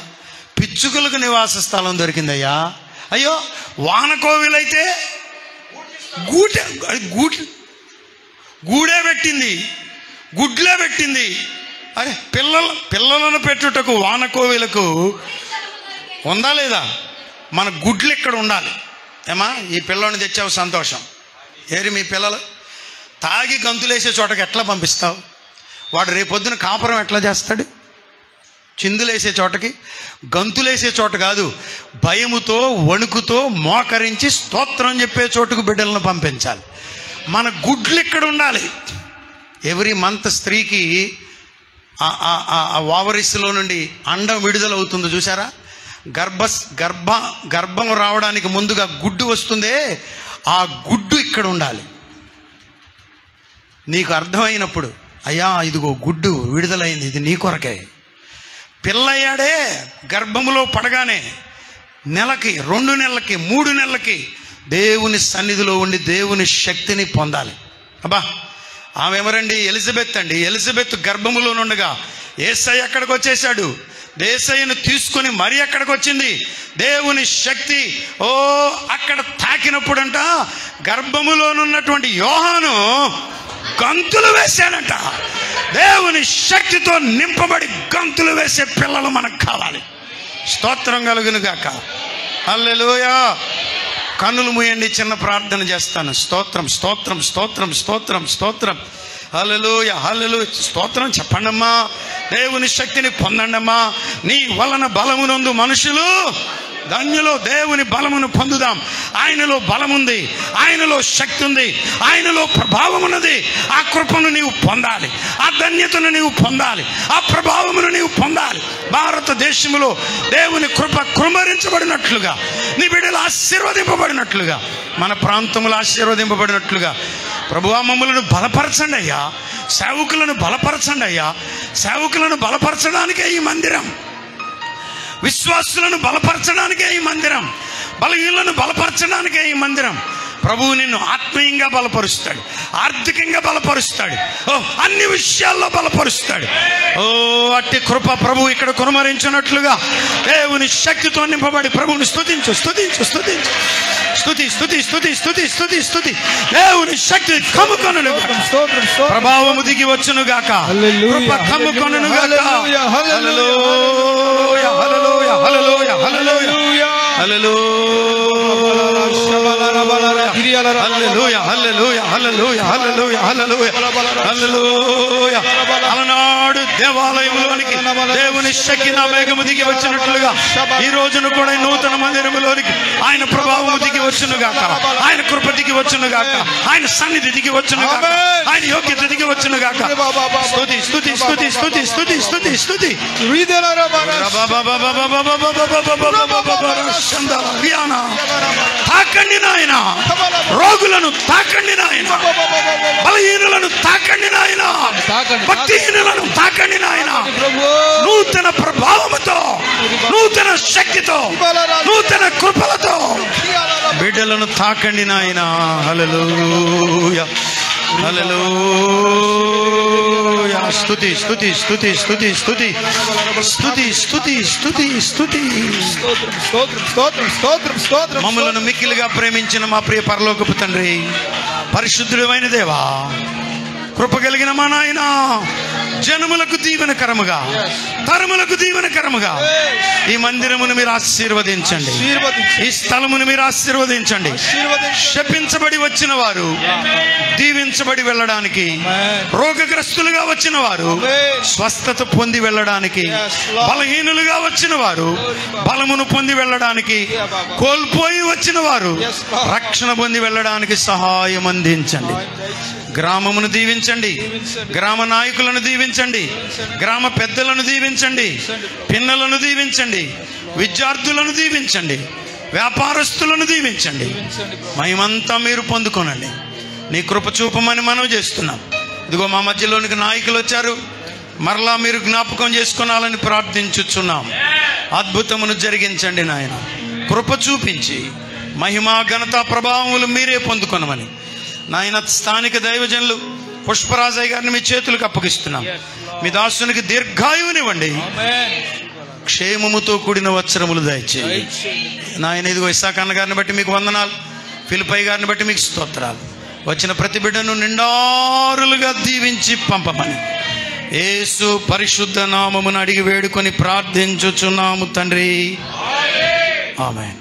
పిచ్చుకలకు నివాస స్థలం దొరికిందయ్యా. అయ్యో వానకోవిలైతే గూడే పెట్టింది, గుడ్లే పెట్టింది. అరే పిల్లలను పెట్టుటకు వానకోవిలకు ఉందా లేదా? మన గుడ్లు ఇక్కడ ఉండాలి. ఏమా ఈ పిల్లని తెచ్చావు సంతోషం. ఏరి మీ పిల్లలు తాగి గంతులేసే చోటకి ఎట్లా పంపిస్తావు? వాడు రేపొద్దున కాపురం ఎట్లా చేస్తాడు? చిందులేసే చోటకి, గంతులేసే చోట కాదు, భయముతో వణుకుతో మోకరించి స్తోత్రం చెప్పే చోటుకు బిడ్డలను పంపించాలి. మన గుడ్లు ఇక్కడ ఉండాలి. ఎవ్రీ మంత్ స్త్రీకి ఓవరీస్లో నుండి అండం విడుదలవుతుంది చూసారా? గర్భం రావడానికి ముందుగా గుడ్డు వస్తుందే, ఆ గుడ్డు ఇక్కడ ఉండాలి. నీకు అర్థమైనప్పుడు, అయ్యా ఇదిగో గుడ్డు విడుదలైంది, ఇది నీ కొరకే. పిల్లయ్యాడే గర్భములో పడగానే నెలకి, 2 నెలలకి, 3 నెలలకి దేవుని సన్నిధిలో ఉండి దేవుని శక్తిని పొందాలి. అబ్బా, ఆమె ఎవరండి? ఎలిజబెత్ అండి. ఎలిజబెత్ గర్భములో నుండగా యేసయ్య ఎక్కడికి వచ్చేసాడు. యేసయ్యను తీసుకుని మరి ఎక్కడికి వచ్చింది దేవుని శక్తి. అక్కడ తాకినప్పుడంట గర్భములోనున్నటువంటి యోహాను గంతులు వేశాడంట. దేవుని శక్తితో నింపబడి గంతులు వేసే పిల్లలు మనకు కావాలి. స్తోత్రం కలుగును గాక. హల్లెలూయా. కన్నులు మూయండి, చిన్న ప్రార్థన చేస్తాను. స్తోత్రం స్తోత్రం స్తోత్రం స్తోత్రం స్తోత్రం. హల్లెలూయా హల్లెలూయా. స్తోత్రం చెప్పండమ్మా. దేవుని శక్తిని పొందండమ్మా. నీ వలన బలమునందు మనుషులు ధన్యులు. దేవుని బలమును పొందుదాం. ఆయనలో బలముంది, ఆయనలో శక్తి ఉంది, ఆయనలో ప్రభావం ఉన్నది. ఆ కృపను నీవు పొందాలి, ఆ ధన్యతను నీవు పొందాలి, ఆ ప్రభావమును నీవు పొందాలి. భారతదేశంలో దేవుని కృప కృమరించబడినట్లుగా, నీ బిడ్డలు ఆశీర్వదింపబడినట్లుగా, మన ప్రాంతములు ఆశీర్వదింపబడినట్లుగా ప్రభువా మమ్మలను బలపరచండి అయ్యా. సేవకులను బలపరచండి అయ్యా. సేవకులను బలపరచడానికే ఈ మందిరం, విశ్వాసులను బలపరచడానికే ఈ మందిరం, బలహీనులను బలపరచడానికే ఈ మందిరం. ప్రభువు నిన్ను ఆత్మీయంగా బలపరుస్తాడు, ఆర్థికంగా బలపరుస్తాడు, అన్ని విషయాల్లో బలపరుస్తాడు. అట్టి కృప ప్రభువు ఇక్కడ కుమరించినట్లుగా దేవుని శక్తితో నింపబడి ప్రభువుని స్తుతించు స్తుతించు స్తుతించు. స్తుతి స్తుతి స్తుతి స్తుతి స్తుతి స్తుతి. దేవుని శక్తి కమ్ముకొనును, ప్రభావము దిగి వచ్చును గాక, కృప కమ్ముకొనును గాక. హల్లెలూయా హల్లెలూయా హల్లెలూయా హల్లెలూయా హల్లెలూయా హల్లెలూయా హల్లెలూయా హల్లెలూయా హల్లెలూయా. అలనాడు దేవాలయంలోనికి దేవుని శక్తిన మేఘము దిగి వచ్చినట్లుగా ఈ రోజును కూడా నూతన మందిరములోనికి ఆయన ప్రభావము దిగి వచ్చును గాక, ఆయన కృప దిగి వచ్చును గాక, ఆయన సన్నిధి దిగి వచ్చును గాక, ఆయన యోగ్యత దిగి వచ్చును గాక. స్తుతి స్తుతి స్తుతి స్తుతి స్తుతి స్తుతి స్తుతి. తాకండి నాయన, రోగులను తాకండి నాయన, బలహీనులను తాకండి నాయన, భక్తిహీనులను తాకండి నాయన. నూతన ప్రభావముతో, నూతన శక్తితో, నూతన కృపలతో బిడ్డలను తాకండి నాయన. హల్లెలూయా హల్లెలూయా. స్తుతి స్తుతి స్తుతి స్తుతి స్తుతి స్తుతి స్తుతి స్తుతి స్తుతి. మమ్మలను మిక్కిలిగా ప్రేమించిన మా ప్రియ పరలోకపు తండ్రి, పరిశుద్ధుడైన దేవా, కృప కలిగిన మా నాయన, జనములకు దీవెనకరముగా, తరములకు దీవెనకరముగా ఈ మందిరమును మీరు ఆశీర్వదించండి, ఈ స్థలమును మీరు ఆశీర్వదించండి. శపించబడి వచ్చిన వారు దీవించబడి వెళ్ళడానికి, రోగగ్రస్తులుగా వచ్చిన వారు స్వస్థత పొంది వెళ్ళడానికి, బలహీనులుగా వచ్చిన వారు బలమును పొంది వెళ్ళడానికి, కోల్పోయి వచ్చిన వారు రక్షణ పొంది వెళ్ళడానికి సహాయం అందించండి. గ్రామమును దీవించండి, గ్రామ నాయకులను దీవించండి, గ్రామ పెద్దలను దీవించండి, పిన్నలను దీవించండి, విద్యార్థులను దీవించండి, వ్యాపారస్తులను దీవించండి. మహిమంతా మీరు పొందుకోనండి. నీ కృప చూపమని మనం చేస్తున్నాం. ఇదిగో మా మధ్యలోనికి నాయకులు వచ్చారు, మరలా మీరు జ్ఞాపకం చేసుకోవాలని ప్రార్థించుచున్నాం. అద్భుతమును జరిగించండి నాయన. కృప చూపించి మహిమా ఘనత ప్రభావములు మీరే పొందుకొనమని నాయన స్థానిక దైవజనులు పుష్పరాజయ్య గారిని మీ చేతులకు అప్పగిస్తున్నాం. మీ దాసునికి దీర్ఘాయువునివ్వండి, క్షేమముతో కూడిన వత్సరములు దయచేయండి నాయన. ఇదిగో ఇస్సాకన్న గారిని బట్టి మీకు వందనాలు, ఫిలిపై గారిని బట్టి మీకు స్తోత్రాలు. వచ్చిన ప్రతి బిడ్డను నిండారులుగా దీవించి పంపమని యేసు పరిశుద్ధ నామమును అడిగి వేడుకొని ప్రార్థించుచున్నాము తండ్రి. ఆమేన్.